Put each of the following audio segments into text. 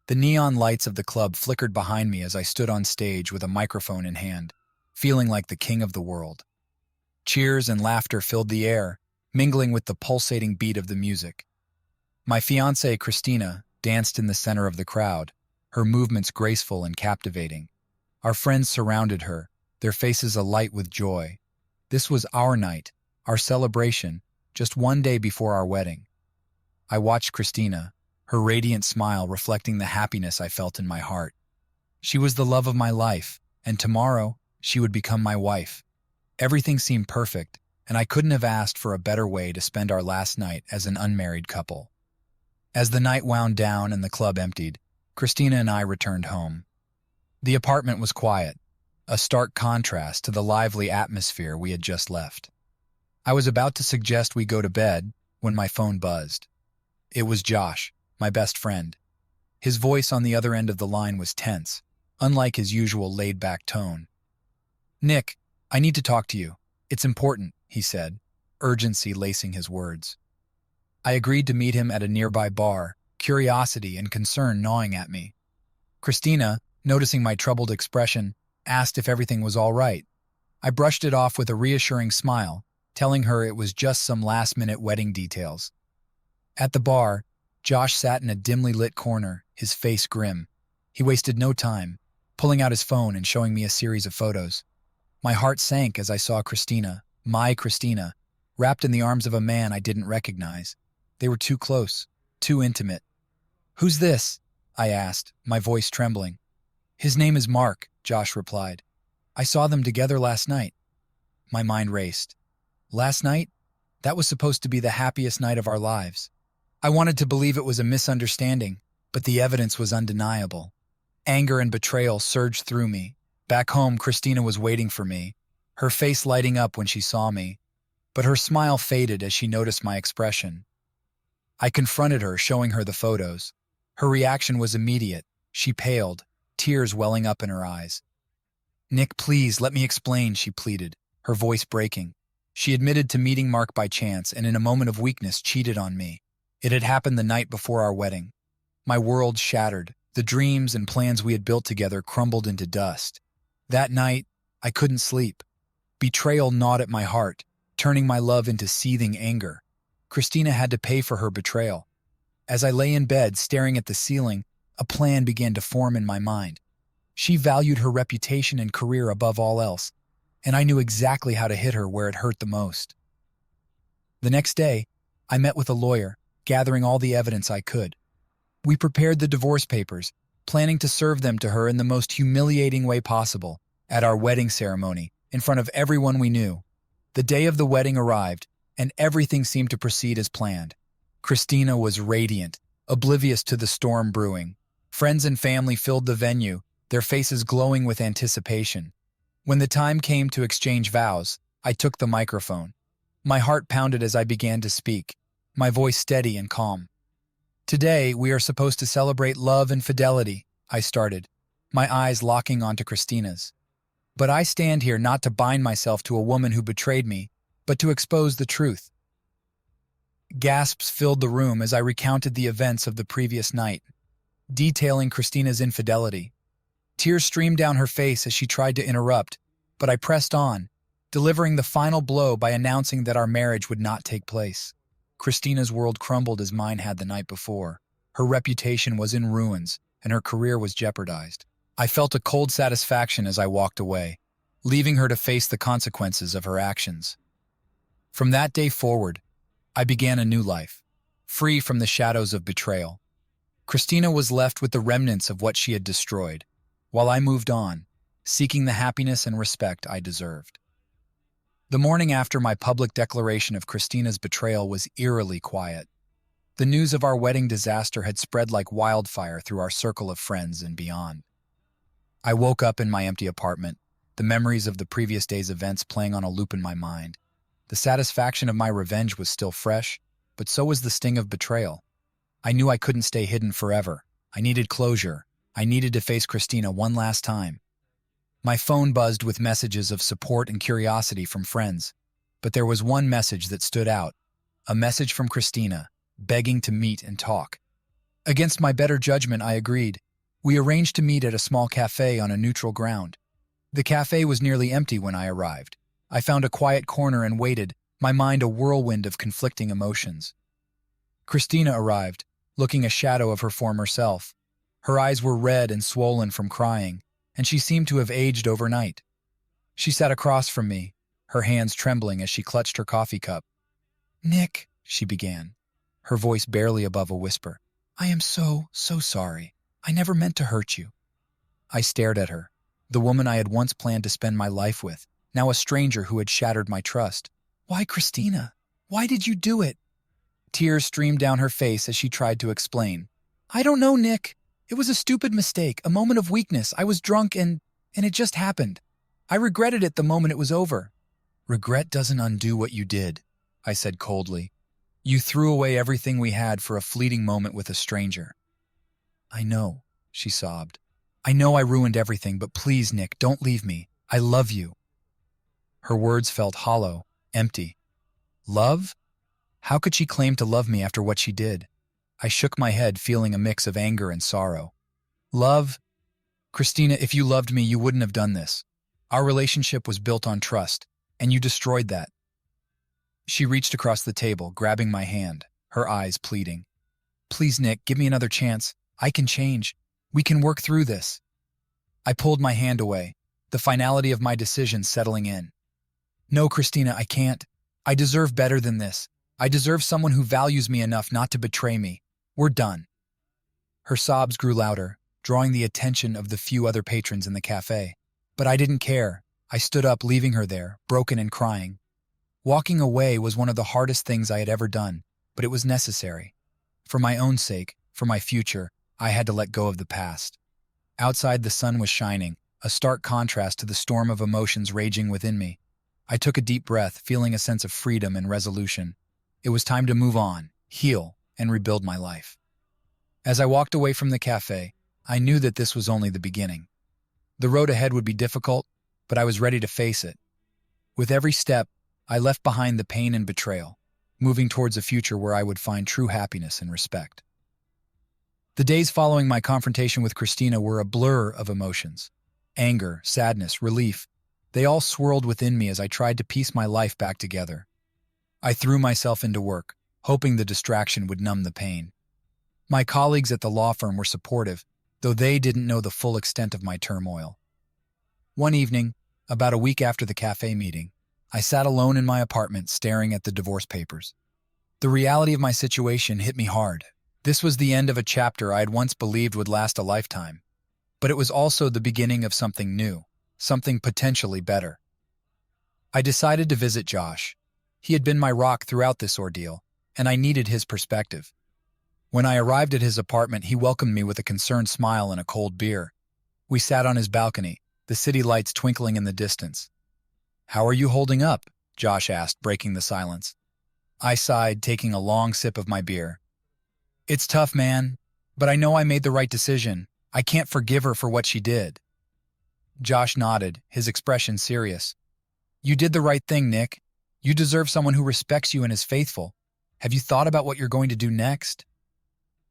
The neon lights of the club flickered behind me as I stood on stage with a microphone in hand, feeling like the king of the world. Cheers and laughter filled the air, mingling with the pulsating beat of the music. My fiancée, Christina, danced in the center of the crowd, her movements graceful and captivating. Our friends surrounded her, their faces alight with joy. This was our night, our celebration, just one day before our wedding. I watched Christina, her radiant smile reflecting the happiness I felt in my heart. She was the love of my life, and tomorrow she would become my wife. Everything seemed perfect, and I couldn't have asked for a better way to spend our last night as an unmarried couple. As the night wound down and the club emptied, Christina and I returned home. The apartment was quiet, a stark contrast to the lively atmosphere we had just left. I was about to suggest we go to bed when my phone buzzed. It was Josh, my best friend. His voice on the other end of the line was tense, unlike his usual laid-back tone. "Nick, I need to talk to you. It's important," he said, urgency lacing his words. I agreed to meet him at a nearby bar, curiosity and concern gnawing at me. Christina, noticing my troubled expression, asked if everything was all right. I brushed it off with a reassuring smile, telling her it was just some last-minute wedding details. At the bar, Josh sat in a dimly lit corner, his face grim. He wasted no time, pulling out his phone and showing me a series of photos. My heart sank as I saw Christina, my Christina, wrapped in the arms of a man I didn't recognize. They were too close, too intimate. "Who's this?" I asked, my voice trembling. "His name is Mark," Josh replied. "I saw them together last night." My mind raced. Last night? That was supposed to be the happiest night of our lives. I wanted to believe it was a misunderstanding, but the evidence was undeniable. Anger and betrayal surged through me. Back home, Christina was waiting for me, her face lighting up when she saw me, but her smile faded as she noticed my expression. I confronted her, showing her the photos. Her reaction was immediate. She paled, tears welling up in her eyes. "Nick, please, let me explain," she pleaded, her voice breaking. She admitted to meeting Mark by chance and in a moment of weakness cheated on me. It had happened the night before our wedding. My world shattered. The dreams and plans we had built together crumbled into dust. That night, I couldn't sleep. Betrayal gnawed at my heart, turning my love into seething anger. Christina had to pay for her betrayal. As I lay in bed, staring at the ceiling, a plan began to form in my mind. She valued her reputation and career above all else, and I knew exactly how to hit her where it hurt the most. The next day, I met with a lawyer, gathering all the evidence I could. We prepared the divorce papers, planning to serve them to her in the most humiliating way possible, at our wedding ceremony, in front of everyone we knew. The day of the wedding arrived, and everything seemed to proceed as planned. Christina was radiant, oblivious to the storm brewing. Friends and family filled the venue, their faces glowing with anticipation. When the time came to exchange vows, I took the microphone. My heart pounded as I began to speak, my voice steady and calm. "Today, we are supposed to celebrate love and fidelity," I started, my eyes locking onto Christina's. "But I stand here not to bind myself to a woman who betrayed me, but to expose the truth." Gasps filled the room as I recounted the events of the previous night, detailing Christina's infidelity. Tears streamed down her face as she tried to interrupt, but I pressed on, delivering the final blow by announcing that our marriage would not take place. Christina's world crumbled as mine had the night before. Her reputation was in ruins, and her career was jeopardized. I felt a cold satisfaction as I walked away, leaving her to face the consequences of her actions. From that day forward, I began a new life, free from the shadows of betrayal. Christina was left with the remnants of what she had destroyed, while I moved on, seeking the happiness and respect I deserved. The morning after my public declaration of Christina's betrayal was eerily quiet. The news of our wedding disaster had spread like wildfire through our circle of friends and beyond. I woke up in my empty apartment, the memories of the previous day's events playing on a loop in my mind. The satisfaction of my revenge was still fresh, but so was the sting of betrayal. I knew I couldn't stay hidden forever. I needed closure. I needed to face Christina one last time. My phone buzzed with messages of support and curiosity from friends, but there was one message that stood out, a message from Christina, begging to meet and talk. Against my better judgment, I agreed. We arranged to meet at a small cafe on a neutral ground. The cafe was nearly empty when I arrived. I found a quiet corner and waited, my mind a whirlwind of conflicting emotions. Christina arrived, looking a shadow of her former self. Her eyes were red and swollen from crying, and she seemed to have aged overnight. She sat across from me, her hands trembling as she clutched her coffee cup. "Nick," she began, her voice barely above a whisper, "I am so sorry. I never meant to hurt you." I stared at her, the woman I had once planned to spend my life with, now a stranger who had shattered my trust. "Why, Christina? Why did you do it?" Tears streamed down her face as she tried to explain. "I don't know, Nick. It was a stupid mistake, a moment of weakness. I was drunk and it just happened. I regretted it the moment it was over." "Regret doesn't undo what you did," I said coldly. "You threw away everything we had for a fleeting moment with a stranger." "I know," she sobbed. "I know I ruined everything, but please, Nick, don't leave me. I love you." Her words felt hollow, empty. Love? How could she claim to love me after what she did? I shook my head, feeling a mix of anger and sorrow. "Love? Christina, if you loved me, you wouldn't have done this. Our relationship was built on trust, and you destroyed that." She reached across the table, grabbing my hand, her eyes pleading. "Please, Nick, give me another chance. I can change. We can work through this." I pulled my hand away, the finality of my decision settling in. "No, Christina, I can't. I deserve better than this. I deserve someone who values me enough not to betray me. We're done." Her sobs grew louder, drawing the attention of the few other patrons in the cafe. But I didn't care. I stood up, leaving her there, broken and crying. Walking away was one of the hardest things I had ever done, but it was necessary. For my own sake, for my future, I had to let go of the past. Outside, the sun was shining, a stark contrast to the storm of emotions raging within me. I took a deep breath, feeling a sense of freedom and resolution. It was time to move on, heal, and rebuild my life. As I walked away from the cafe, I knew that this was only the beginning. The road ahead would be difficult, but I was ready to face it. With every step, I left behind the pain and betrayal, moving towards a future where I would find true happiness and respect. The days following my confrontation with Christina were a blur of emotions. Anger, sadness, relief, they all swirled within me as I tried to piece my life back together. I threw myself into work, hoping the distraction would numb the pain. My colleagues at the law firm were supportive, though they didn't know the full extent of my turmoil. One evening, about a week after the cafe meeting, I sat alone in my apartment staring at the divorce papers. The reality of my situation hit me hard. This was the end of a chapter I had once believed would last a lifetime. But it was also the beginning of something new, something potentially better. I decided to visit Josh. He had been my rock throughout this ordeal, and I needed his perspective. When I arrived at his apartment, he welcomed me with a concerned smile and a cold beer. We sat on his balcony, the city lights twinkling in the distance. "How are you holding up?" Josh asked, breaking the silence. I sighed, taking a long sip of my beer. "It's tough, man, but I know I made the right decision. I can't forgive her for what she did." Josh nodded, his expression serious. "You did the right thing, Nick. You deserve someone who respects you and is faithful. Have you thought about what you're going to do next?"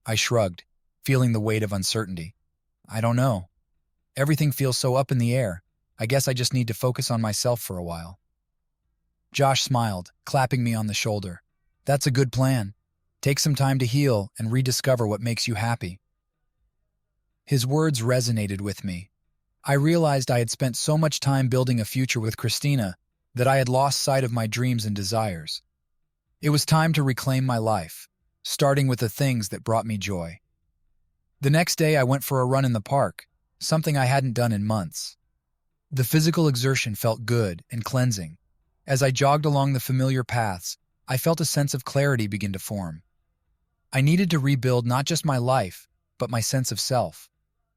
I shrugged, feeling the weight of uncertainty. "I don't know. Everything feels so up in the air. I guess I just need to focus on myself for a while." Josh smiled, clapping me on the shoulder. "That's a good plan. Take some time to heal and rediscover what makes you happy." His words resonated with me. I realized I had spent so much time building a future with Christina that I had lost sight of my dreams and desires. It was time to reclaim my life, starting with the things that brought me joy. The next day I went for a run in the park, something I hadn't done in months. The physical exertion felt good and cleansing. As I jogged along the familiar paths, I felt a sense of clarity begin to form. I needed to rebuild not just my life, but my sense of self.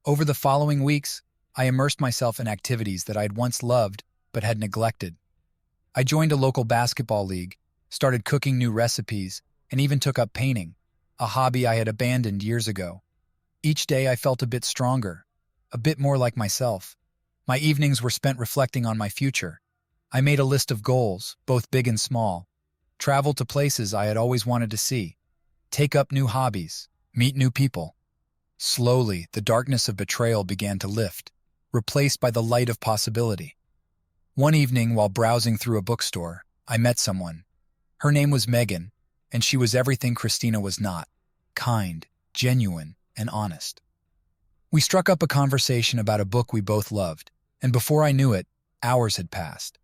Over the following weeks, I immersed myself in activities that I had once loved but had neglected. I joined a local basketball league, started cooking new recipes, and even took up painting, a hobby I had abandoned years ago. Each day I felt a bit stronger, a bit more like myself. My evenings were spent reflecting on my future. I made a list of goals, both big and small. Travel to places I had always wanted to see. Take up new hobbies. Meet new people. Slowly, the darkness of betrayal began to lift, replaced by the light of possibility. One evening, while browsing through a bookstore, I met someone. Her name was Megan, and she was everything Christina was not: kind, genuine, and honest. We struck up a conversation about a book we both loved, and before I knew it, hours had passed.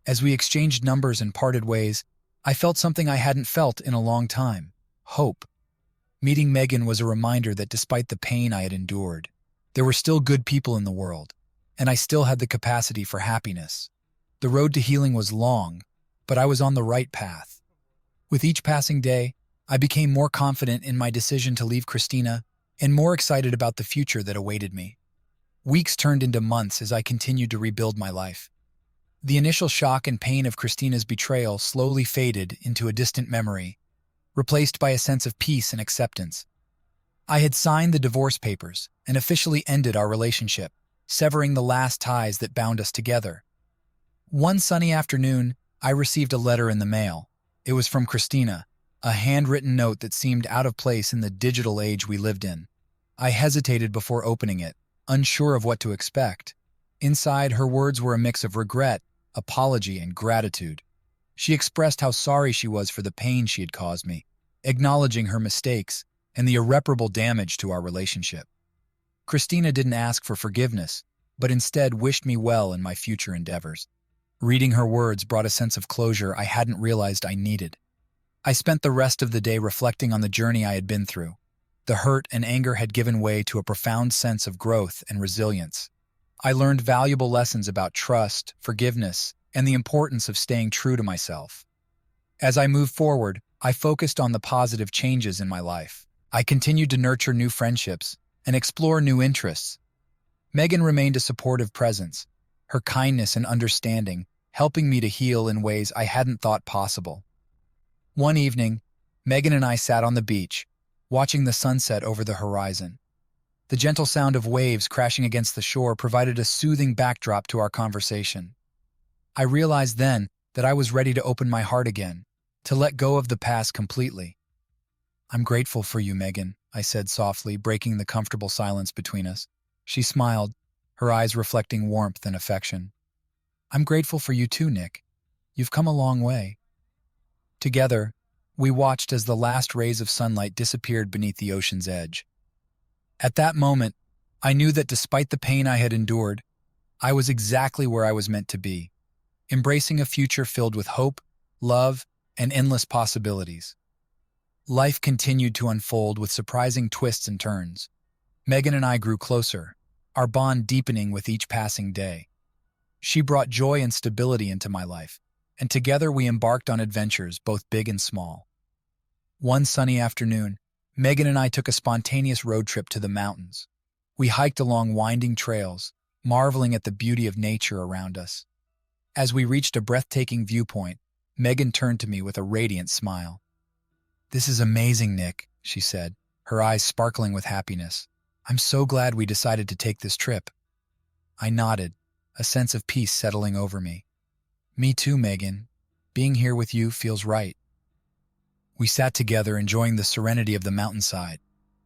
As we exchanged numbers and parted ways, I felt something I hadn't felt in a long time: hope. Meeting Megan was a reminder that despite the pain I had endured, there were still good people in the world, and I still had the capacity for happiness. The road to healing was long, but I was on the right path. With each passing day, I became more confident in my decision to leave Christina and more excited about the future that awaited me. Weeks turned into months as I continued to rebuild my life. The initial shock and pain of Christina's betrayal slowly faded into a distant memory, replaced by a sense of peace and acceptance. I had signed the divorce papers and officially ended our relationship, severing the last ties that bound us together. One sunny afternoon, I received a letter in the mail. It was from Christina, a handwritten note that seemed out of place in the digital age we lived in. I hesitated before opening it, unsure of what to expect. Inside, her words were a mix of regret, apology, and gratitude. She expressed how sorry she was for the pain she had caused me, acknowledging her mistakes and the irreparable damage to our relationship. Christina didn't ask for forgiveness, but instead wished me well in my future endeavors. Reading her words brought a sense of closure I hadn't realized I needed. I spent the rest of the day reflecting on the journey I had been through. The hurt and anger had given way to a profound sense of growth and resilience. I learned valuable lessons about trust, forgiveness, and the importance of staying true to myself. As I moved forward, I focused on the positive changes in my life. I continued to nurture new friendships and explore new interests. Megan remained a supportive presence, her kindness and understanding helping me to heal in ways I hadn't thought possible. One evening, Megan and I sat on the beach, watching the sunset over the horizon. The gentle sound of waves crashing against the shore provided a soothing backdrop to our conversation. I realized then that I was ready to open my heart again, to let go of the past completely. "I'm grateful for you, Megan," I said softly, breaking the comfortable silence between us. She smiled, her eyes reflecting warmth and affection. "I'm grateful for you too, Nick. You've come a long way." Together, we watched as the last rays of sunlight disappeared beneath the ocean's edge. At that moment, I knew that despite the pain I had endured, I was exactly where I was meant to be, embracing a future filled with hope, love, and endless possibilities. Life continued to unfold with surprising twists and turns. Megan and I grew closer, our bond deepening with each passing day. She brought joy and stability into my life, and together we embarked on adventures both big and small. One sunny afternoon, Megan and I took a spontaneous road trip to the mountains. We hiked along winding trails, marveling at the beauty of nature around us. As we reached a breathtaking viewpoint, Megan turned to me with a radiant smile. "This is amazing, Nick," she said, her eyes sparkling with happiness. "I'm so glad we decided to take this trip." I nodded, a sense of peace settling over me. "Me too, Megan. Being here with you feels right." We sat together, enjoying the serenity of the mountainside.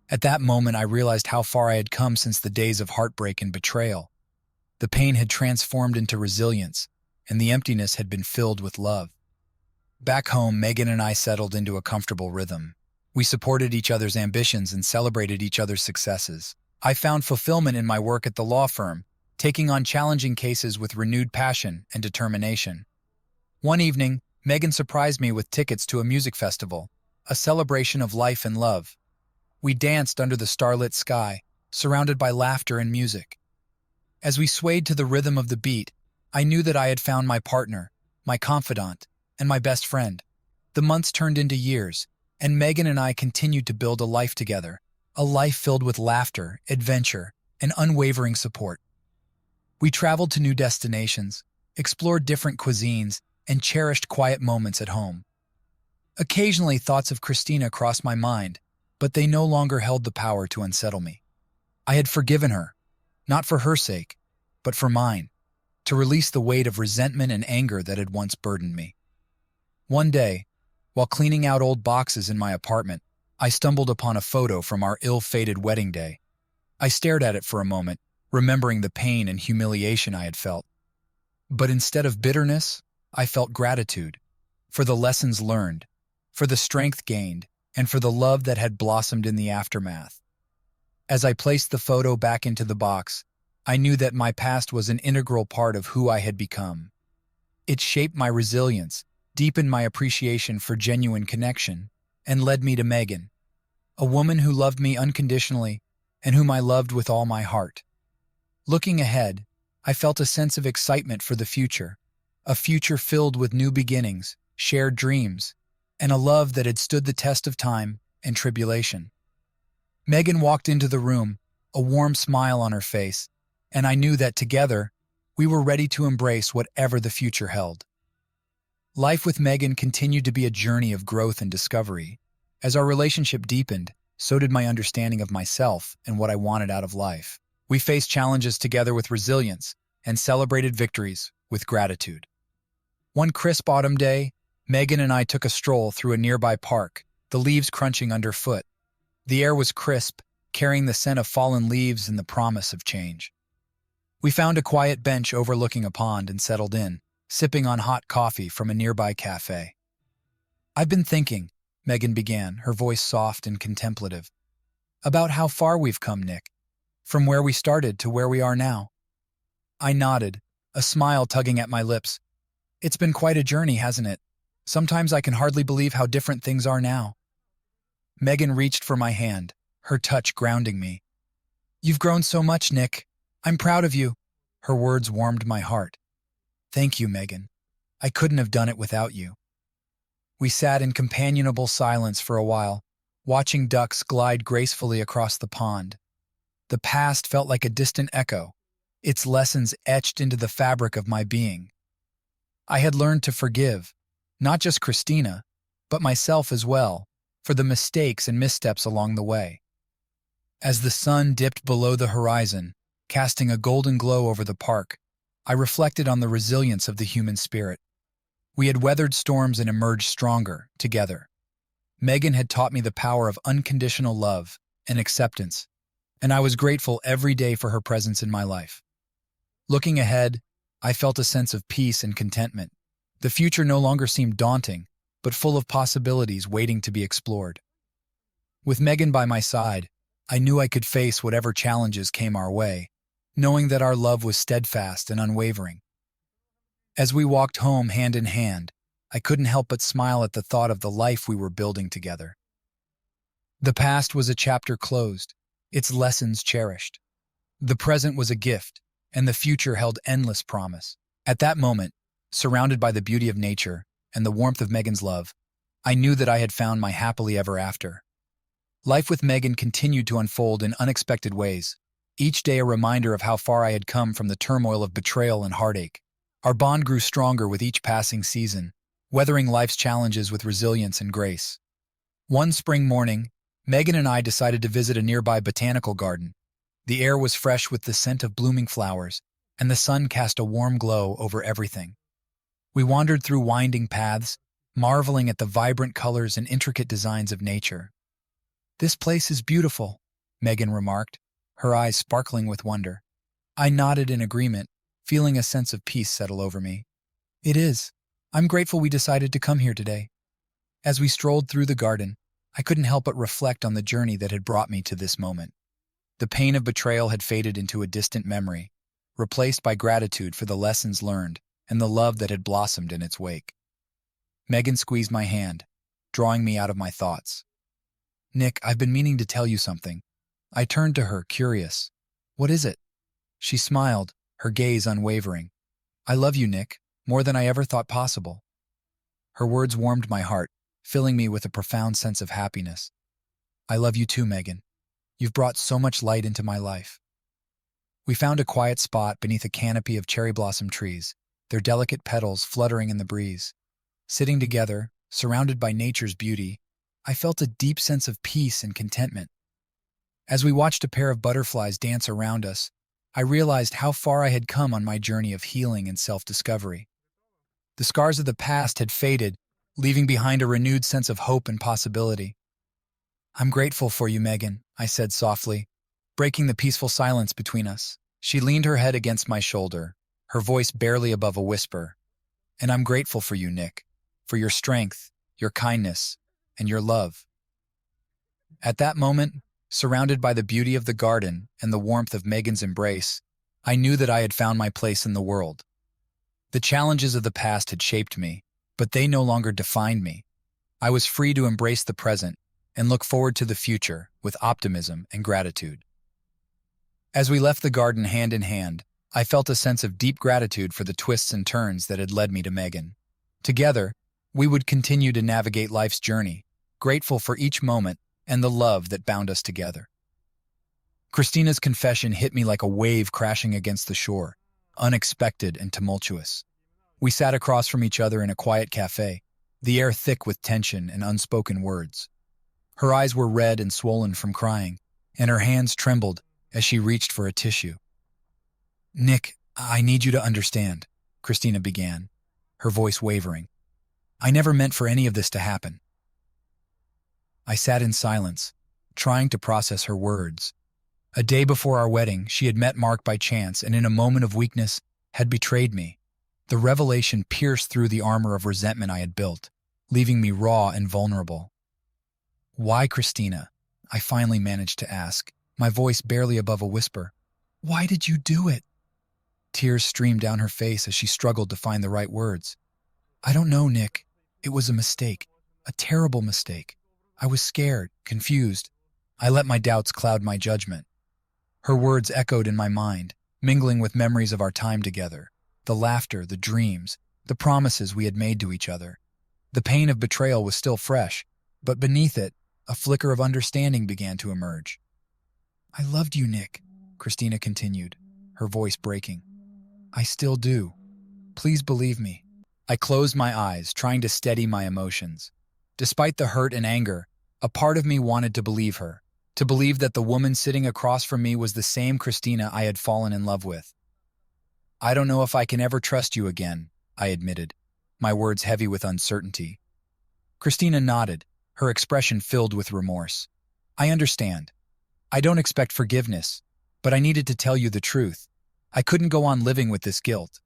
At that moment, I realized how far I had come since the days of heartbreak and betrayal. The pain had transformed into resilience, and the emptiness had been filled with love. Back home, Megan and I settled into a comfortable rhythm. We supported each other's ambitions and celebrated each other's successes. I found fulfillment in my work at the law firm, taking on challenging cases with renewed passion and determination. One evening, Megan surprised me with tickets to a music festival, a celebration of life and love. We danced under the starlit sky, surrounded by laughter and music. As we swayed to the rhythm of the beat, I knew that I had found my partner, my confidant, and my best friend. The months turned into years, and Megan and I continued to build a life together, a life filled with laughter, adventure, and unwavering support. We traveled to new destinations, explored different cuisines, and cherished quiet moments at home. Occasionally, thoughts of Christina crossed my mind, but they no longer held the power to unsettle me. I had forgiven her, not for her sake, but for mine, to release the weight of resentment and anger that had once burdened me. One day, while cleaning out old boxes in my apartment, I stumbled upon a photo from our ill-fated wedding day. I stared at it for a moment, remembering the pain and humiliation I had felt. But instead of bitterness, I felt gratitude for the lessons learned, for the strength gained, and for the love that had blossomed in the aftermath. As I placed the photo back into the box, I knew that my past was an integral part of who I had become. It shaped my resilience, deepened my appreciation for genuine connection, and led me to Megan, a woman who loved me unconditionally and whom I loved with all my heart. Looking ahead, I felt a sense of excitement for the future, a future filled with new beginnings, shared dreams, and a love that had stood the test of time and tribulation. Megan walked into the room, a warm smile on her face, and I knew that together, we were ready to embrace whatever the future held. Life with Megan continued to be a journey of growth and discovery. As our relationship deepened, so did my understanding of myself and what I wanted out of life. We faced challenges together with resilience and celebrated victories with gratitude. One crisp autumn day, Megan and I took a stroll through a nearby park, the leaves crunching underfoot. The air was crisp, carrying the scent of fallen leaves and the promise of change. We found a quiet bench overlooking a pond and settled in, sipping on hot coffee from a nearby cafe. "I've been thinking," Megan began, her voice soft and contemplative, "about how far we've come, Nick, from where we started to where we are now." I nodded, a smile tugging at my lips. "It's been quite a journey, hasn't it? Sometimes I can hardly believe how different things are now." Megan reached for my hand, her touch grounding me. "You've grown so much, Nick. I'm proud of you." Her words warmed my heart. "Thank you, Megan. I couldn't have done it without you." We sat in companionable silence for a while, watching ducks glide gracefully across the pond. The past felt like a distant echo, its lessons etched into the fabric of my being. I had learned to forgive, not just Christina, but myself as well, for the mistakes and missteps along the way. As the sun dipped below the horizon, casting a golden glow over the park, I reflected on the resilience of the human spirit. We had weathered storms and emerged stronger, together. Megan had taught me the power of unconditional love and acceptance, and I was grateful every day for her presence in my life. Looking ahead, I felt a sense of peace and contentment. The future no longer seemed daunting, but full of possibilities waiting to be explored. With Megan by my side, I knew I could face whatever challenges came our way, knowing that our love was steadfast and unwavering. As we walked home hand in hand, I couldn't help but smile at the thought of the life we were building together. The past was a chapter closed, its lessons cherished. The present was a gift, and the future held endless promise. At that moment, surrounded by the beauty of nature and the warmth of Megan's love, I knew that I had found my happily ever after. Life with Megan continued to unfold in unexpected ways, each day a reminder of how far I had come from the turmoil of betrayal and heartache. Our bond grew stronger with each passing season, weathering life's challenges with resilience and grace. One spring morning, Megan and I decided to visit a nearby botanical garden. The air was fresh with the scent of blooming flowers, and the sun cast a warm glow over everything. We wandered through winding paths, marveling at the vibrant colors and intricate designs of nature. "This place is beautiful," Megan remarked, her eyes sparkling with wonder. I nodded in agreement, feeling a sense of peace settle over me. "It is. I'm grateful we decided to come here today." As we strolled through the garden, I couldn't help but reflect on the journey that had brought me to this moment. The pain of betrayal had faded into a distant memory, replaced by gratitude for the lessons learned and the love that had blossomed in its wake. Megan squeezed my hand, drawing me out of my thoughts. "Nick, I've been meaning to tell you something." I turned to her, curious. "What is it?" She smiled, her gaze unwavering. "I love you, Nick, more than I ever thought possible." Her words warmed my heart, filling me with a profound sense of happiness. "I love you too, Megan. You've brought so much light into my life." We found a quiet spot beneath a canopy of cherry blossom trees, their delicate petals fluttering in the breeze. Sitting together, surrounded by nature's beauty, I felt a deep sense of peace and contentment. As we watched a pair of butterflies dance around us, I realized how far I had come on my journey of healing and self-discovery. The scars of the past had faded, leaving behind a renewed sense of hope and possibility. "I'm grateful for you, Megan," I said softly, breaking the peaceful silence between us. She leaned her head against my shoulder, her voice barely above a whisper. "And I'm grateful for you, Nick, for your strength, your kindness, and your love." At that moment, surrounded by the beauty of the garden and the warmth of Megan's embrace, I knew that I had found my place in the world. The challenges of the past had shaped me, but they no longer defined me. I was free to embrace the present and look forward to the future with optimism and gratitude. As we left the garden hand in hand, I felt a sense of deep gratitude for the twists and turns that had led me to Megan. Together, we would continue to navigate life's journey, grateful for each moment and the love that bound us together. Christina's confession hit me like a wave crashing against the shore, unexpected and tumultuous. We sat across from each other in a quiet cafe, the air thick with tension and unspoken words. Her eyes were red and swollen from crying, and her hands trembled as she reached for a tissue. "Nick, I need you to understand," Christina began, her voice wavering. "I never meant for any of this to happen." I sat in silence, trying to process her words. A day before our wedding, she had met Mark by chance and in a moment of weakness had betrayed me. The revelation pierced through the armor of resentment I had built, leaving me raw and vulnerable. "Why, Christina?" I finally managed to ask, my voice barely above a whisper. "Why did you do it?" Tears streamed down her face as she struggled to find the right words. "I don't know, Nick. It was a mistake. A terrible mistake. I was scared, confused. I let my doubts cloud my judgment." Her words echoed in my mind, mingling with memories of our time together. The laughter, the dreams, the promises we had made to each other. The pain of betrayal was still fresh, but beneath it, a flicker of understanding began to emerge. "I loved you, Nick," Christina continued, her voice breaking. "I still do. Please believe me." I closed my eyes, trying to steady my emotions. Despite the hurt and anger, a part of me wanted to believe her, to believe that the woman sitting across from me was the same Christina I had fallen in love with. "I don't know if I can ever trust you again," I admitted, my words heavy with uncertainty. Christina nodded, her expression filled with remorse. "I understand. I don't expect forgiveness, but I needed to tell you the truth. I couldn't go on living with this guilt."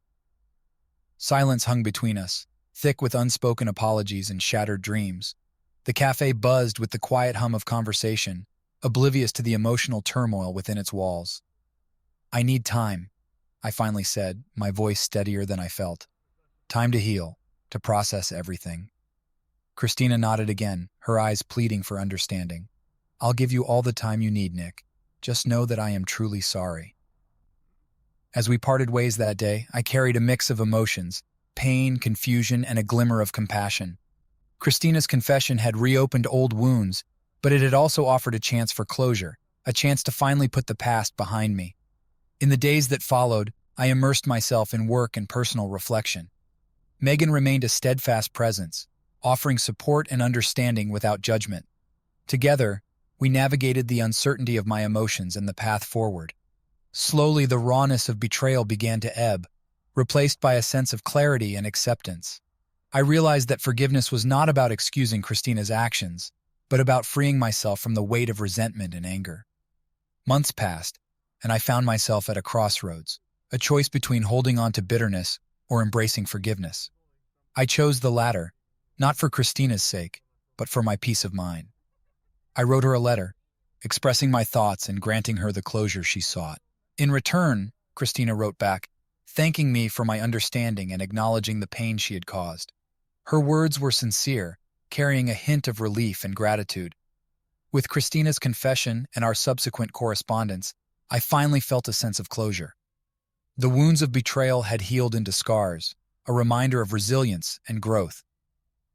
Silence hung between us, thick with unspoken apologies and shattered dreams. The cafe buzzed with the quiet hum of conversation, oblivious to the emotional turmoil within its walls. "I need time," I finally said, my voice steadier than I felt. "Time to heal, to process everything." Christina nodded again, her eyes pleading for understanding. "I'll give you all the time you need, Nick. Just know that I am truly sorry." As we parted ways that day, I carried a mix of emotions, pain, confusion, and a glimmer of compassion. Christina's confession had reopened old wounds, but it had also offered a chance for closure, a chance to finally put the past behind me. In the days that followed, I immersed myself in work and personal reflection. Megan remained a steadfast presence, offering support and understanding without judgment. Together, we navigated the uncertainty of my emotions and the path forward. Slowly, the rawness of betrayal began to ebb, replaced by a sense of clarity and acceptance. I realized that forgiveness was not about excusing Christina's actions, but about freeing myself from the weight of resentment and anger. Months passed, and I found myself at a crossroads, a choice between holding on to bitterness or embracing forgiveness. I chose the latter, not for Christina's sake, but for my peace of mind. I wrote her a letter, expressing my thoughts and granting her the closure she sought. In return, Christina wrote back, thanking me for my understanding and acknowledging the pain she had caused. Her words were sincere, carrying a hint of relief and gratitude. With Christina's confession and our subsequent correspondence, I finally felt a sense of closure. The wounds of betrayal had healed into scars, a reminder of resilience and growth.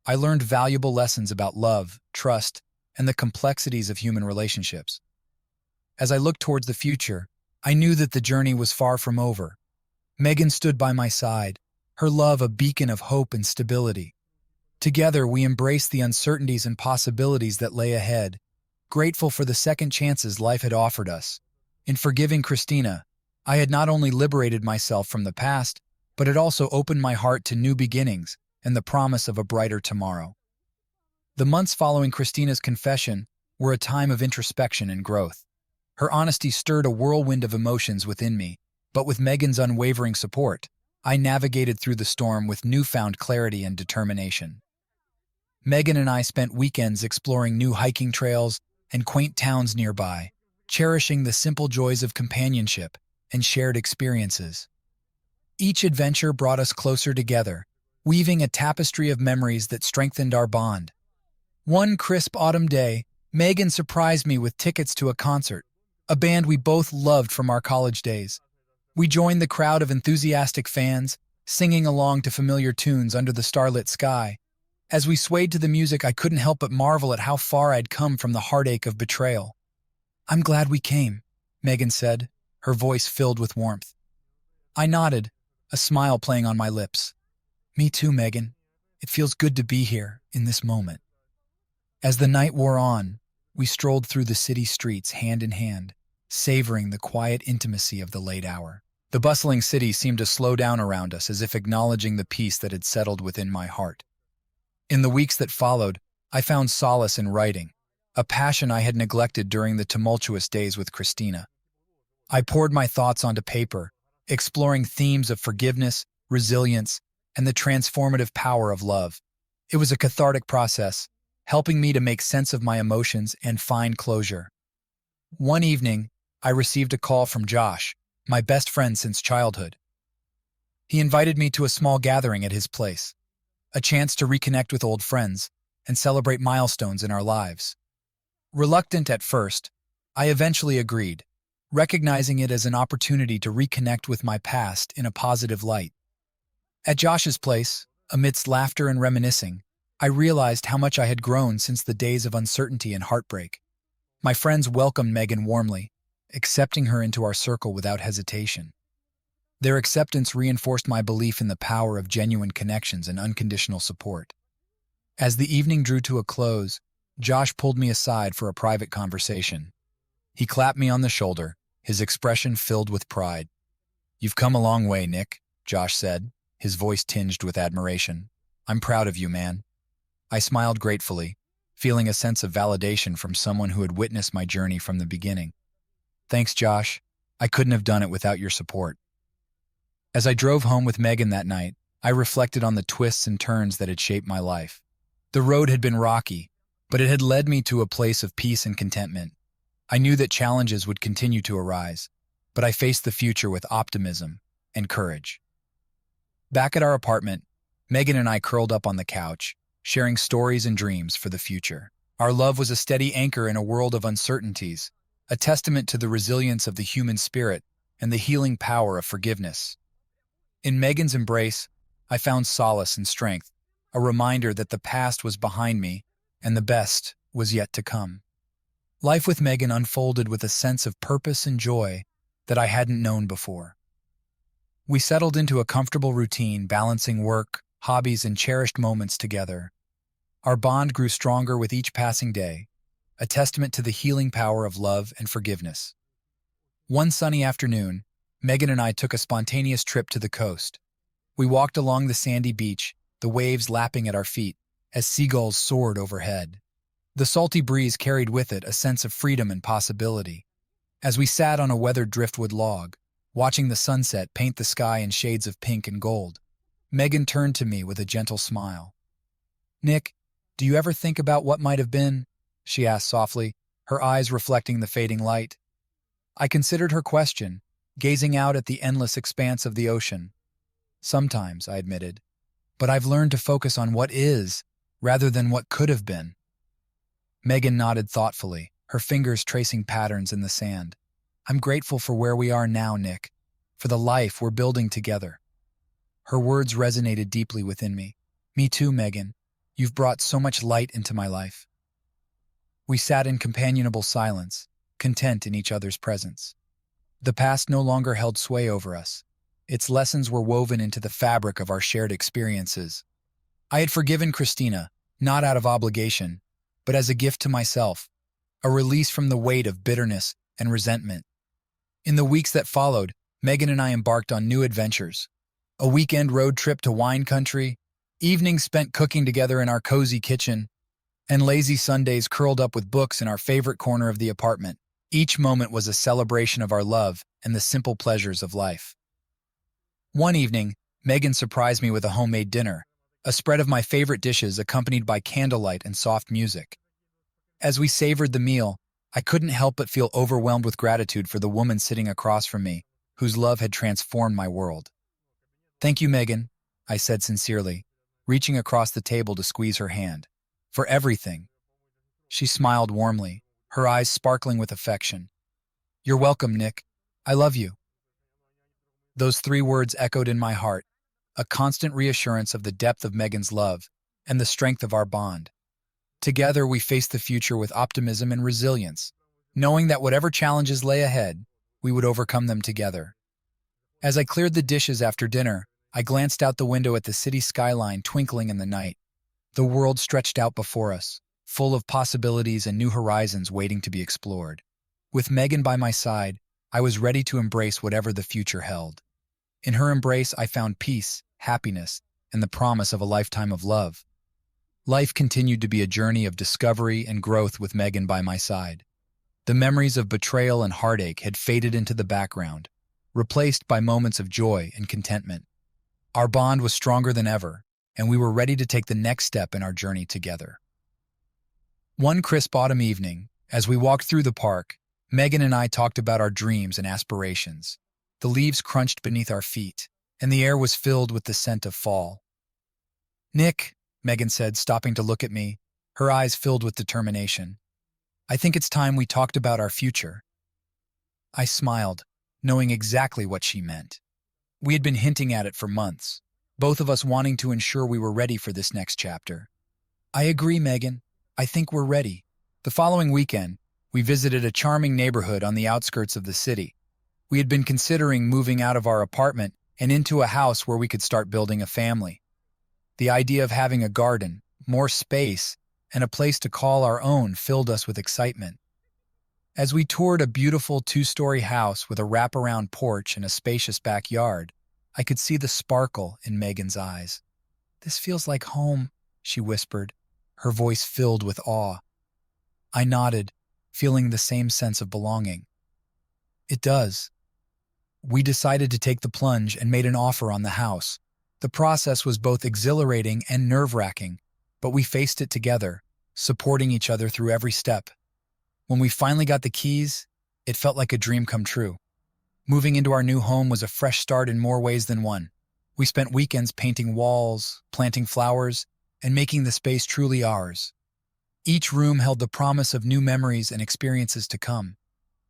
I learned valuable lessons about love, trust, and the complexities of human relationships. As I looked towards the future, I knew that the journey was far from over. Megan stood by my side, her love a beacon of hope and stability. Together, we embraced the uncertainties and possibilities that lay ahead, grateful for the second chances life had offered us. In forgiving Christina, I had not only liberated myself from the past, but it also opened my heart to new beginnings and the promise of a brighter tomorrow. The months following Christina's confession were a time of introspection and growth. Her honesty stirred a whirlwind of emotions within me, but with Megan's unwavering support, I navigated through the storm with newfound clarity and determination. Megan and I spent weekends exploring new hiking trails and quaint towns nearby, cherishing the simple joys of companionship and shared experiences. Each adventure brought us closer together, weaving a tapestry of memories that strengthened our bond. One crisp autumn day, Megan surprised me with tickets to a concert, a band we both loved from our college days. We joined the crowd of enthusiastic fans, singing along to familiar tunes under the starlit sky. As we swayed to the music, I couldn't help but marvel at how far I'd come from the heartache of betrayal. "I'm glad we came," Megan said, her voice filled with warmth. I nodded, a smile playing on my lips. "Me too, Megan. It feels good to be here, in this moment." As the night wore on, we strolled through the city streets hand in hand, savoring the quiet intimacy of the late hour. The bustling city seemed to slow down around us, as if acknowledging the peace that had settled within my heart. In the weeks that followed, I found solace in writing, a passion I had neglected during the tumultuous days with Christina. I poured my thoughts onto paper, exploring themes of forgiveness, resilience, and the transformative power of love. It was a cathartic process, helping me to make sense of my emotions and find closure. One evening, I received a call from Josh, my best friend since childhood. He invited me to a small gathering at his place, a chance to reconnect with old friends and celebrate milestones in our lives. Reluctant at first, I eventually agreed, recognizing it as an opportunity to reconnect with my past in a positive light. At Josh's place, amidst laughter and reminiscing, I realized how much I had grown since the days of uncertainty and heartbreak. My friends welcomed Megan warmly, accepting her into our circle without hesitation. Their acceptance reinforced my belief in the power of genuine connections and unconditional support. As the evening drew to a close, Josh pulled me aside for a private conversation. He clapped me on the shoulder, his expression filled with pride. "You've come a long way, Nick," Josh said, his voice tinged with admiration. "I'm proud of you, man." I smiled gratefully, feeling a sense of validation from someone who had witnessed my journey from the beginning. "Thanks, Josh. I couldn't have done it without your support." As I drove home with Megan that night, I reflected on the twists and turns that had shaped my life. The road had been rocky, but it had led me to a place of peace and contentment. I knew that challenges would continue to arise, but I faced the future with optimism and courage. Back at our apartment, Megan and I curled up on the couch, sharing stories and dreams for the future. Our love was a steady anchor in a world of uncertainties, a testament to the resilience of the human spirit and the healing power of forgiveness. In Megan's embrace, I found solace and strength, a reminder that the past was behind me and the best was yet to come. Life with Megan unfolded with a sense of purpose and joy that I hadn't known before. We settled into a comfortable routine, balancing work, hobbies, and cherished moments together. Our bond grew stronger with each passing day, a testament to the healing power of love and forgiveness. One sunny afternoon, Megan and I took a spontaneous trip to the coast. We walked along the sandy beach, the waves lapping at our feet as seagulls soared overhead. The salty breeze carried with it a sense of freedom and possibility. As we sat on a weathered driftwood log, watching the sunset paint the sky in shades of pink and gold, Megan turned to me with a gentle smile. "Nick, do you ever think about what might have been?" she asked softly, her eyes reflecting the fading light. I considered her question, gazing out at the endless expanse of the ocean. "Sometimes," I admitted, "but I've learned to focus on what is rather than what could have been." Megan nodded thoughtfully, her fingers tracing patterns in the sand. "I'm grateful for where we are now, Nick, for the life we're building together." Her words resonated deeply within me. "Me too, Megan. You've brought so much light into my life." We sat in companionable silence, content in each other's presence. The past no longer held sway over us. Its lessons were woven into the fabric of our shared experiences. I had forgiven Christina, not out of obligation, but as a gift to myself, a release from the weight of bitterness and resentment. In the weeks that followed, Megan and I embarked on new adventures. A weekend road trip to wine country, evenings spent cooking together in our cozy kitchen, and lazy Sundays curled up with books in our favorite corner of the apartment. Each moment was a celebration of our love and the simple pleasures of life. One evening, Megan surprised me with a homemade dinner, a spread of my favorite dishes accompanied by candlelight and soft music. As we savored the meal, I couldn't help but feel overwhelmed with gratitude for the woman sitting across from me, whose love had transformed my world. "Thank you, Megan," I said sincerely, reaching across the table to squeeze her hand. "For everything." She smiled warmly, her eyes sparkling with affection. "You're welcome, Nick. I love you." Those three words echoed in my heart, a constant reassurance of the depth of Megan's love and the strength of our bond. Together, we faced the future with optimism and resilience, knowing that whatever challenges lay ahead, we would overcome them together. As I cleared the dishes after dinner, I glanced out the window at the city skyline twinkling in the night. The world stretched out before us, full of possibilities and new horizons waiting to be explored. With Megan by my side, I was ready to embrace whatever the future held. In her embrace, I found peace, happiness, and the promise of a lifetime of love. Life continued to be a journey of discovery and growth with Megan by my side. The memories of betrayal and heartache had faded into the background, replaced by moments of joy and contentment. Our bond was stronger than ever, and we were ready to take the next step in our journey together. One crisp autumn evening, as we walked through the park, Megan and I talked about our dreams and aspirations. The leaves crunched beneath our feet, and the air was filled with the scent of fall. "Nick," Megan said, stopping to look at me, her eyes filled with determination, "I think it's time we talked about our future." I smiled, knowing exactly what she meant. We had been hinting at it for months, both of us wanting to ensure we were ready for this next chapter. "I agree, Megan. I think we're ready." The following weekend, we visited a charming neighborhood on the outskirts of the city. We had been considering moving out of our apartment and into a house where we could start building a family. The idea of having a garden, more space, and a place to call our own filled us with excitement. As we toured a beautiful two-story house with a wraparound porch and a spacious backyard, I could see the sparkle in Megan's eyes. "This feels like home," she whispered, her voice filled with awe. I nodded, feeling the same sense of belonging. "It does." We decided to take the plunge and made an offer on the house. The process was both exhilarating and nerve-wracking, but we faced it together, supporting each other through every step. When we finally got the keys, it felt like a dream come true. Moving into our new home was a fresh start in more ways than one. We spent weekends painting walls, planting flowers, and making the space truly ours. Each room held the promise of new memories and experiences to come.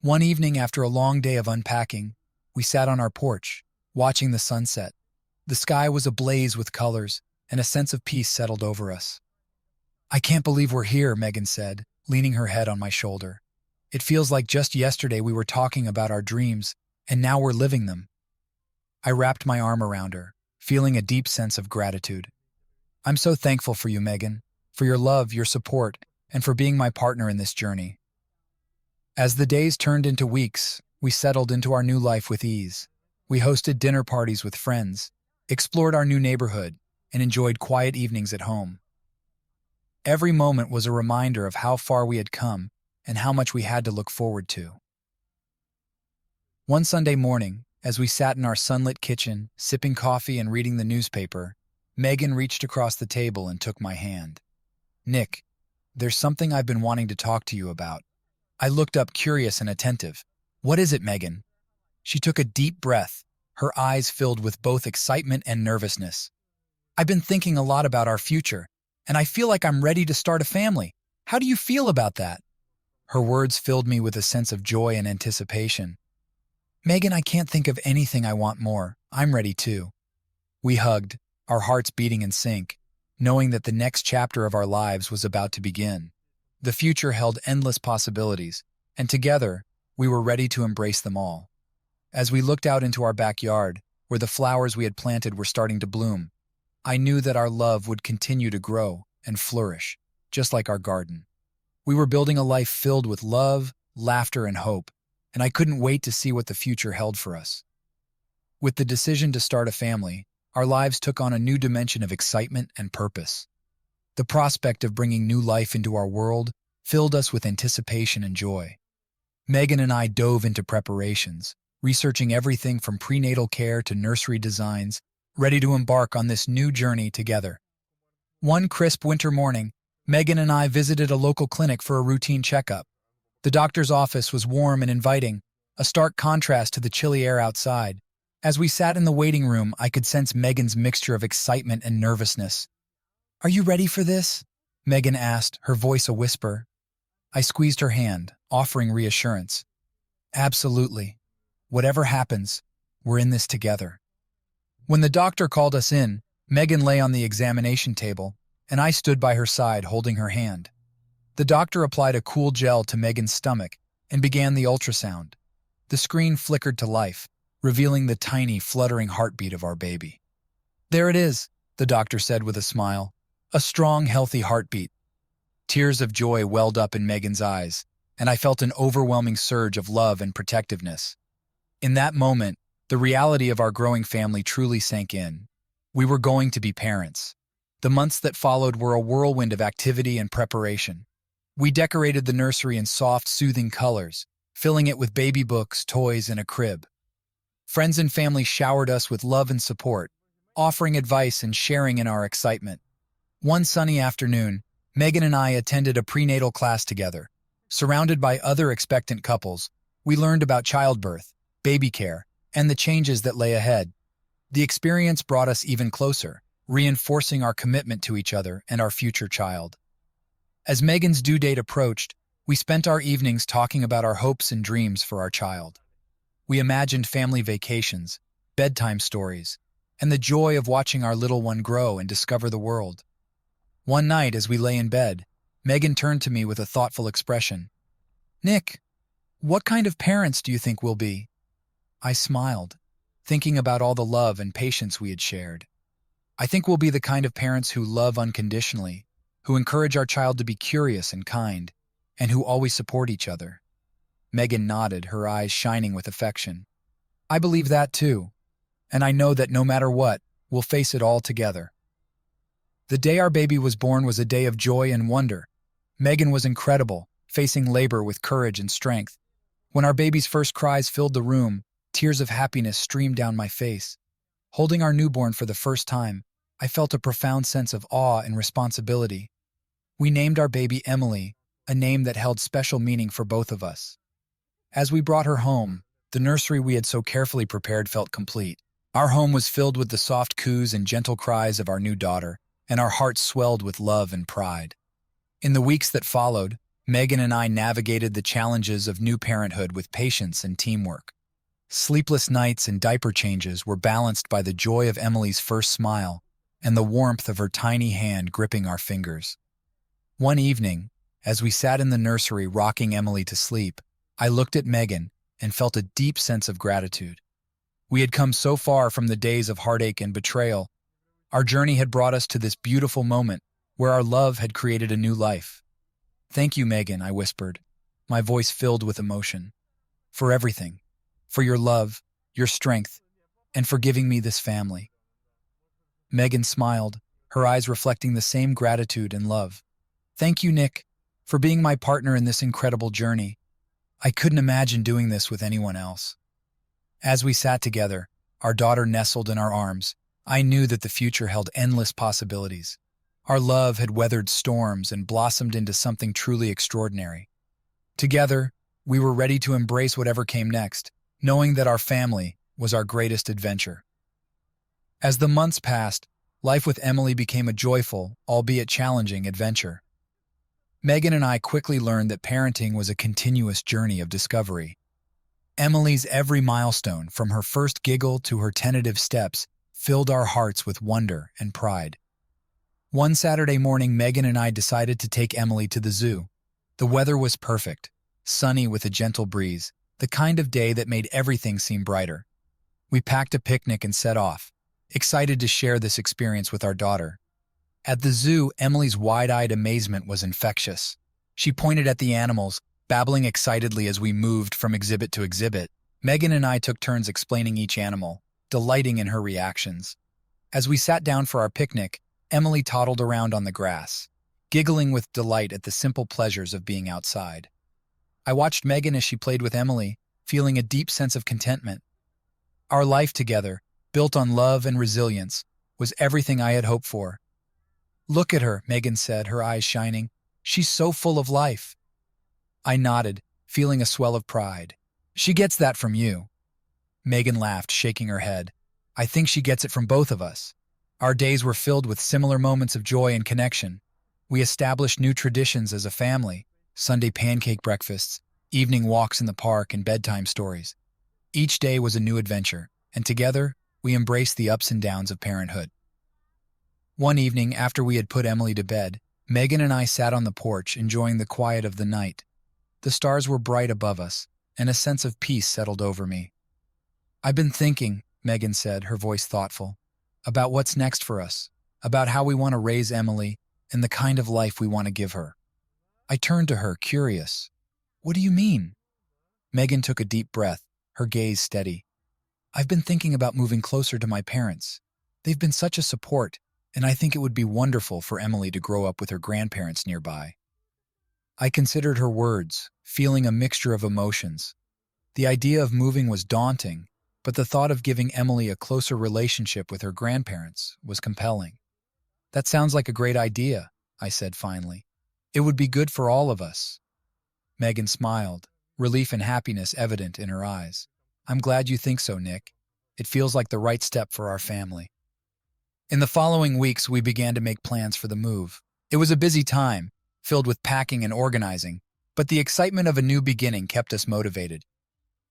One evening after a long day of unpacking, we sat on our porch, watching the sunset. The sky was ablaze with colors, and a sense of peace settled over us. "I can't believe we're here," Megan said, leaning her head on my shoulder. "It feels like just yesterday we were talking about our dreams, and now we're living them." I wrapped my arm around her, feeling a deep sense of gratitude. "I'm so thankful for you, Megan, for your love, your support, and for being my partner in this journey." As the days turned into weeks, we settled into our new life with ease. We hosted dinner parties with friends, explored our new neighborhood, and enjoyed quiet evenings at home. Every moment was a reminder of how far we had come and how much we had to look forward to. One Sunday morning, as we sat in our sunlit kitchen, sipping coffee and reading the newspaper, Megan reached across the table and took my hand. "Nick, there's something I've been wanting to talk to you about." I looked up, curious and attentive. "What is it, Megan?" She took a deep breath, her eyes filled with both excitement and nervousness. "I've been thinking a lot about our future, and I feel like I'm ready to start a family. How do you feel about that?" Her words filled me with a sense of joy and anticipation. "Megan, I can't think of anything I want more. I'm ready too." We hugged, our hearts beating in sync, knowing that the next chapter of our lives was about to begin. The future held endless possibilities, and together, we were ready to embrace them all. As we looked out into our backyard, where the flowers we had planted were starting to bloom, I knew that our love would continue to grow and flourish, just like our garden. We were building a life filled with love, laughter, and hope, and I couldn't wait to see what the future held for us. With the decision to start a family, our lives took on a new dimension of excitement and purpose. The prospect of bringing new life into our world filled us with anticipation and joy. Megan and I dove into preparations, researching everything from prenatal care to nursery designs, ready to embark on this new journey together. One crisp winter morning, Megan and I visited a local clinic for a routine checkup. The doctor's office was warm and inviting, a stark contrast to the chilly air outside. As we sat in the waiting room, I could sense Megan's mixture of excitement and nervousness. "Are you ready for this?" Megan asked, her voice a whisper. I squeezed her hand, offering reassurance. "Absolutely. Whatever happens, we're in this together." When the doctor called us in, Megan lay on the examination table, and I stood by her side holding her hand. The doctor applied a cool gel to Megan's stomach and began the ultrasound. The screen flickered to life, revealing the tiny, fluttering heartbeat of our baby. "There it is," the doctor said with a smile. "A strong, healthy heartbeat." Tears of joy welled up in Megan's eyes, and I felt an overwhelming surge of love and protectiveness. In that moment, the reality of our growing family truly sank in. We were going to be parents. The months that followed were a whirlwind of activity and preparation. We decorated the nursery in soft, soothing colors, filling it with baby books, toys, and a crib. Friends and family showered us with love and support, offering advice and sharing in our excitement. One sunny afternoon, Megan and I attended a prenatal class together. Surrounded by other expectant couples, we learned about childbirth, baby care, and the changes that lay ahead. The experience brought us even closer, reinforcing our commitment to each other and our future child. As Megan's due date approached, we spent our evenings talking about our hopes and dreams for our child. We imagined family vacations, bedtime stories, and the joy of watching our little one grow and discover the world. One night, as we lay in bed, Megan turned to me with a thoughtful expression. "Nick, what kind of parents do you think we'll be?" I smiled, thinking about all the love and patience we had shared. "I think we'll be the kind of parents who love unconditionally, who encourage our child to be curious and kind, and who always support each other." Megan nodded, her eyes shining with affection. "I believe that too, and I know that no matter what, we'll face it all together." The day our baby was born was a day of joy and wonder. Megan was incredible, facing labor with courage and strength. When our baby's first cries filled the room, tears of happiness streamed down my face. Holding our newborn for the first time, I felt a profound sense of awe and responsibility. We named our baby Emily, a name that held special meaning for both of us. As we brought her home, the nursery we had so carefully prepared felt complete. Our home was filled with the soft coos and gentle cries of our new daughter, and our hearts swelled with love and pride. In the weeks that followed, Megan and I navigated the challenges of new parenthood with patience and teamwork. Sleepless nights and diaper changes were balanced by the joy of Emily's first smile and the warmth of her tiny hand gripping our fingers. One evening, as we sat in the nursery rocking Emily to sleep, I looked at Megan and felt a deep sense of gratitude. We had come so far from the days of heartache and betrayal. Our journey had brought us to this beautiful moment where our love had created a new life. "Thank you, Megan," I whispered, my voice filled with emotion. "For everything. For your love, your strength, and for giving me this family." Megan smiled, her eyes reflecting the same gratitude and love. "Thank you, Nick, for being my partner in this incredible journey. I couldn't imagine doing this with anyone else." As we sat together, our daughter nestled in our arms, I knew that the future held endless possibilities. Our love had weathered storms and blossomed into something truly extraordinary. Together, we were ready to embrace whatever came next, knowing that our family was our greatest adventure. As the months passed, life with Emily became a joyful, albeit challenging, adventure. Megan and I quickly learned that parenting was a continuous journey of discovery. Emily's every milestone, from her first giggle to her tentative steps, filled our hearts with wonder and pride. One Saturday morning, Megan and I decided to take Emily to the zoo. The weather was perfect, sunny with a gentle breeze, the kind of day that made everything seem brighter. We packed a picnic and set off, excited to share this experience with our daughter. At the zoo, Emily's wide-eyed amazement was infectious. She pointed at the animals, babbling excitedly as we moved from exhibit to exhibit. Megan and I took turns explaining each animal, delighting in her reactions. As we sat down for our picnic, Emily toddled around on the grass, giggling with delight at the simple pleasures of being outside. I watched Megan as she played with Emily, feeling a deep sense of contentment. Our life together, built on love and resilience, was everything I had hoped for. "Look at her," Megan said, her eyes shining. "She's so full of life." I nodded, feeling a swell of pride. "She gets that from you." Megan laughed, shaking her head. "I think she gets it from both of us." Our days were filled with similar moments of joy and connection. We established new traditions as a family: Sunday pancake breakfasts, evening walks in the park, and bedtime stories. Each day was a new adventure, and together, we embraced the ups and downs of parenthood. One evening, after we had put Emily to bed, Megan and I sat on the porch, enjoying the quiet of the night. The stars were bright above us, and a sense of peace settled over me. "I've been thinking," Megan said, her voice thoughtful, "about what's next for us, about how we want to raise Emily and the kind of life we want to give her." I turned to her, curious. "What do you mean?" Megan took a deep breath, her gaze steady. "I've been thinking about moving closer to my parents. They've been such a support, and I think it would be wonderful for Emily to grow up with her grandparents nearby." I considered her words, feeling a mixture of emotions. The idea of moving was daunting, but the thought of giving Emily a closer relationship with her grandparents was compelling. "That sounds like a great idea," I said finally. "It would be good for all of us." Megan smiled, relief and happiness evident in her eyes. "I'm glad you think so, Nick. It feels like the right step for our family." In the following weeks, we began to make plans for the move. It was a busy time, filled with packing and organizing, but the excitement of a new beginning kept us motivated.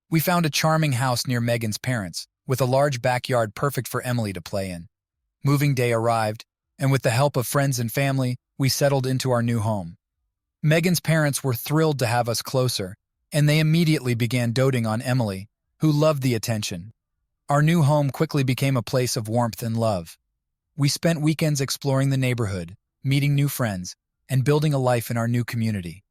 We found a charming house near Megan's parents, with a large backyard perfect for Emily to play in. Moving day arrived, and with the help of friends and family, we settled into our new home. Megan's parents were thrilled to have us closer, and they immediately began doting on Emily, who loved the attention. Our new home quickly became a place of warmth and love. We spent weekends exploring the neighborhood, meeting new friends, and building a life in our new community.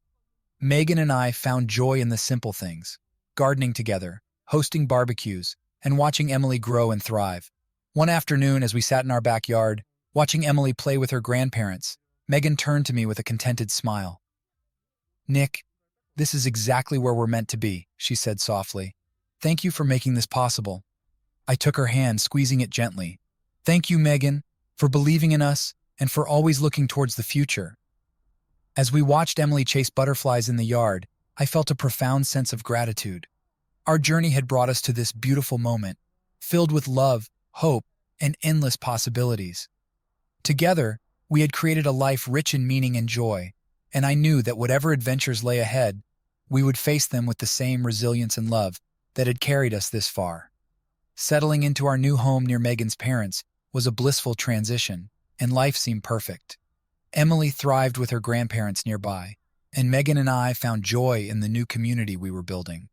Megan and I found joy in the simple things: gardening together, hosting barbecues, and watching Emily grow and thrive. One afternoon, as we sat in our backyard, watching Emily play with her grandparents, Megan turned to me with a contented smile. "Nick, this is exactly where we're meant to be," she said softly. "Thank you for making this possible." I took her hand, squeezing it gently. "Thank you, Megan, for believing in us and for always looking towards the future." As we watched Emily chase butterflies in the yard, I felt a profound sense of gratitude. Our journey had brought us to this beautiful moment, filled with love, hope, and endless possibilities. Together, we had created a life rich in meaning and joy, and I knew that whatever adventures lay ahead, we would face them with the same resilience and love that had carried us this far. Settling into our new home near Megan's parents was a blissful transition, and life seemed perfect. Emily thrived with her grandparents nearby, and Megan and I found joy in the new community we were building.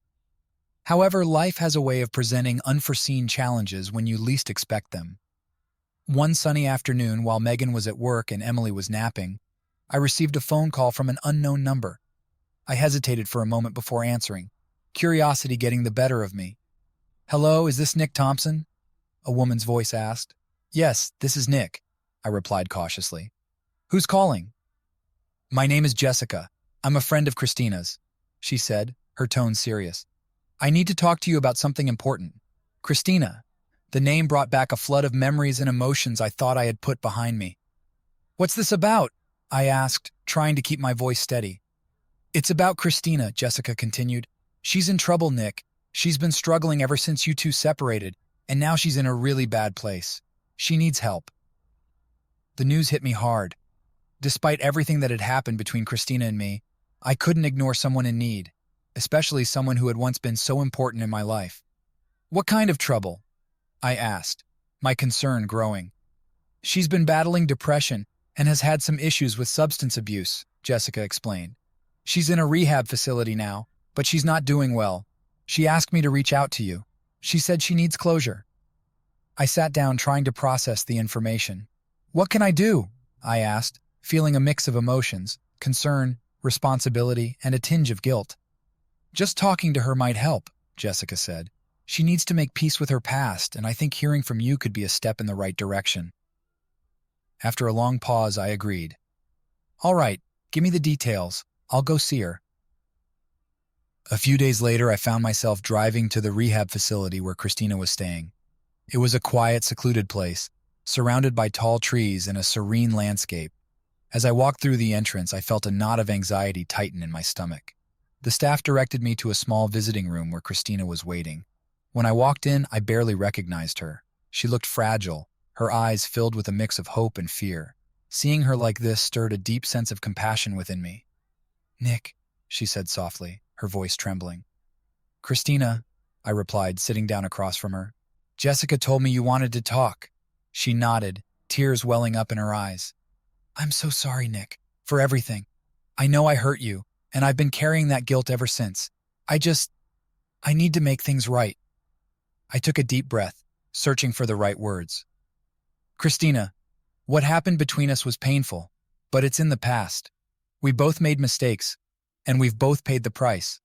However, life has a way of presenting unforeseen challenges when you least expect them. One sunny afternoon, while Megan was at work and Emily was napping, I received a phone call from an unknown number. I hesitated for a moment before answering, curiosity getting the better of me. "Hello, is this Nick Thompson?" a woman's voice asked. "Yes, this is Nick," I replied cautiously. "Who's calling?" "My name is Jessica. I'm a friend of Christina's," she said, her tone serious. "I need to talk to you about something important." Christina. The name brought back a flood of memories and emotions I thought I had put behind me. "What's this about?" I asked, trying to keep my voice steady. "It's about Christina," Jessica continued. "She's in trouble, Nick. She's been struggling ever since you two separated, and now she's in a really bad place. She needs help." The news hit me hard. Despite everything that had happened between Christina and me, I couldn't ignore someone in need, especially someone who had once been so important in my life. "What kind of trouble?" I asked, my concern growing. "She's been battling depression and has had some issues with substance abuse," Jessica explained. "She's in a rehab facility now, but she's not doing well. She asked me to reach out to you. She said she needs closure." I sat down, trying to process the information. "What can I do?" I asked, feeling a mix of emotions: concern, responsibility, and a tinge of guilt. "Just talking to her might help," Jessica said. "She needs to make peace with her past, and I think hearing from you could be a step in the right direction." After a long pause, I agreed. "All right, give me the details. I'll go see her." A few days later, I found myself driving to the rehab facility where Christina was staying. It was a quiet, secluded place, surrounded by tall trees and a serene landscape. As I walked through the entrance, I felt a knot of anxiety tighten in my stomach. The staff directed me to a small visiting room where Christina was waiting. When I walked in, I barely recognized her. She looked fragile, her eyes filled with a mix of hope and fear. Seeing her like this stirred a deep sense of compassion within me. "Nick," she said softly, her voice trembling. "Christina," I replied, sitting down across from her. "Jessica told me you wanted to talk." She nodded, tears welling up in her eyes. "I'm so sorry, Nick, for everything. I know I hurt you, and I've been carrying that guilt ever since. I need to make things right." I took a deep breath, searching for the right words. "Christina, what happened between us was painful, but it's in the past. We both made mistakes, and we've both paid the price.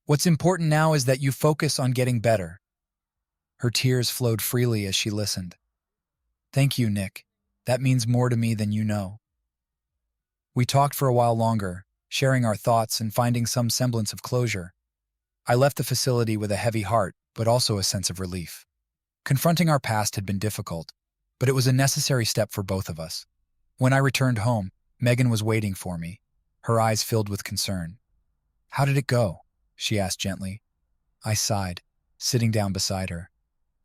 What's important now is that you focus on getting better." Her tears flowed freely as she listened. "Thank you, Nick. That means more to me than you know." We talked for a while longer, sharing our thoughts and finding some semblance of closure. I left the facility with a heavy heart, but also a sense of relief. Confronting our past had been difficult, but it was a necessary step for both of us. When I returned home, Megan was waiting for me, her eyes filled with concern. "How did it go?" she asked gently. I sighed, sitting down beside her.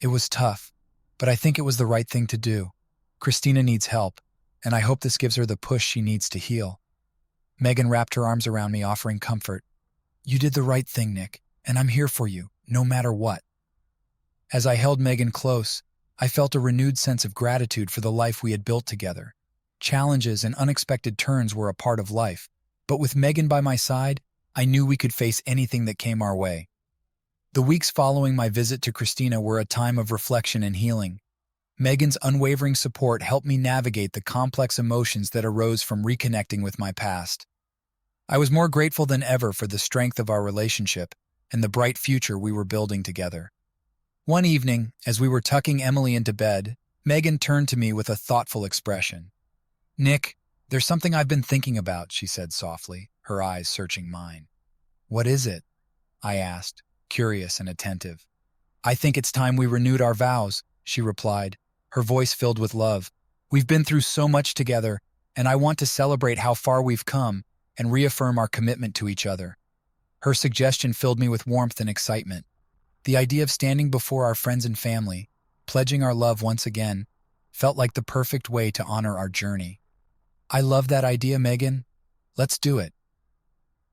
"It was tough, but I think it was the right thing to do. Christina needs help, and I hope this gives her the push she needs to heal." Megan wrapped her arms around me, offering comfort. "You did the right thing, Nick, and I'm here for you, no matter what." As I held Megan close, I felt a renewed sense of gratitude for the life we had built together. Challenges and unexpected turns were a part of life, but with Megan by my side, I knew we could face anything that came our way. The weeks following my visit to Christina were a time of reflection and healing. Megan's unwavering support helped me navigate the complex emotions that arose from reconnecting with my past. I was more grateful than ever for the strength of our relationship and the bright future we were building together. One evening, as we were tucking Emily into bed, Megan turned to me with a thoughtful expression. "Nick, there's something I've been thinking about," she said softly, her eyes searching mine. "What is it?" I asked, curious and attentive. "I think it's time we renewed our vows," she replied, her voice filled with love. "We've been through so much together, and I want to celebrate how far we've come and reaffirm our commitment to each other." Her suggestion filled me with warmth and excitement. The idea of standing before our friends and family, pledging our love once again, felt like the perfect way to honor our journey. "I love that idea, Megan. Let's do it."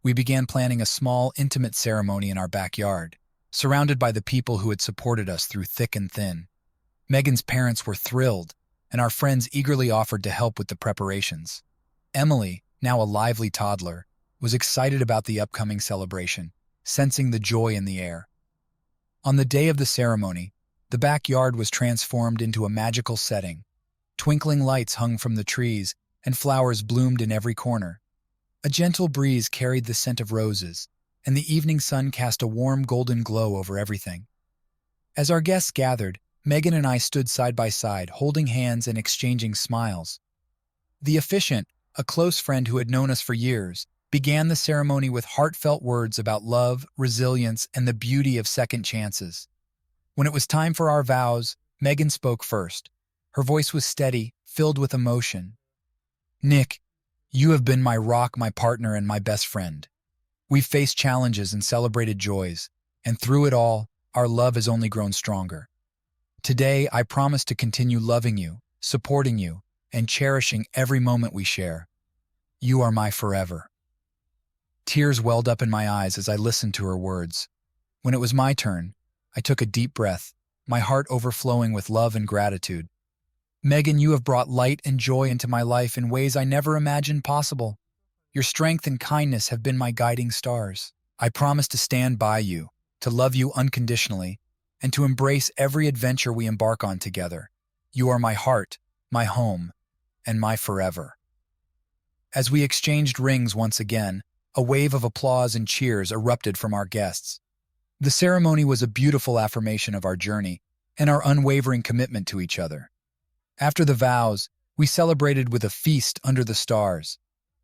We began planning a small, intimate ceremony in our backyard, surrounded by the people who had supported us through thick and thin. Megan's parents were thrilled, and our friends eagerly offered to help with the preparations. Emily, now a lively toddler, was excited about the upcoming celebration, sensing the joy in the air. On the day of the ceremony, the backyard was transformed into a magical setting. Twinkling lights hung from the trees, and flowers bloomed in every corner. A gentle breeze carried the scent of roses, and the evening sun cast a warm golden glow over everything. As our guests gathered, Megan and I stood side by side, holding hands and exchanging smiles. The officiant, a close friend who had known us for years, began the ceremony with heartfelt words about love, resilience, and the beauty of second chances. When it was time for our vows, Megan spoke first. Her voice was steady, filled with emotion. "Nick, you have been my rock, my partner, and my best friend. We've faced challenges and celebrated joys, and through it all, our love has only grown stronger. Today, I promise to continue loving you, supporting you, and cherishing every moment we share. You are my forever." Tears welled up in my eyes as I listened to her words. When it was my turn, I took a deep breath, my heart overflowing with love and gratitude. "Megan, you have brought light and joy into my life in ways I never imagined possible. Your strength and kindness have been my guiding stars. I promise to stand by you, to love you unconditionally, and to embrace every adventure we embark on together. You are my heart, my home, and my forever." As we exchanged rings once again, a wave of applause and cheers erupted from our guests. The ceremony was a beautiful affirmation of our journey and our unwavering commitment to each other. After the vows, we celebrated with a feast under the stars.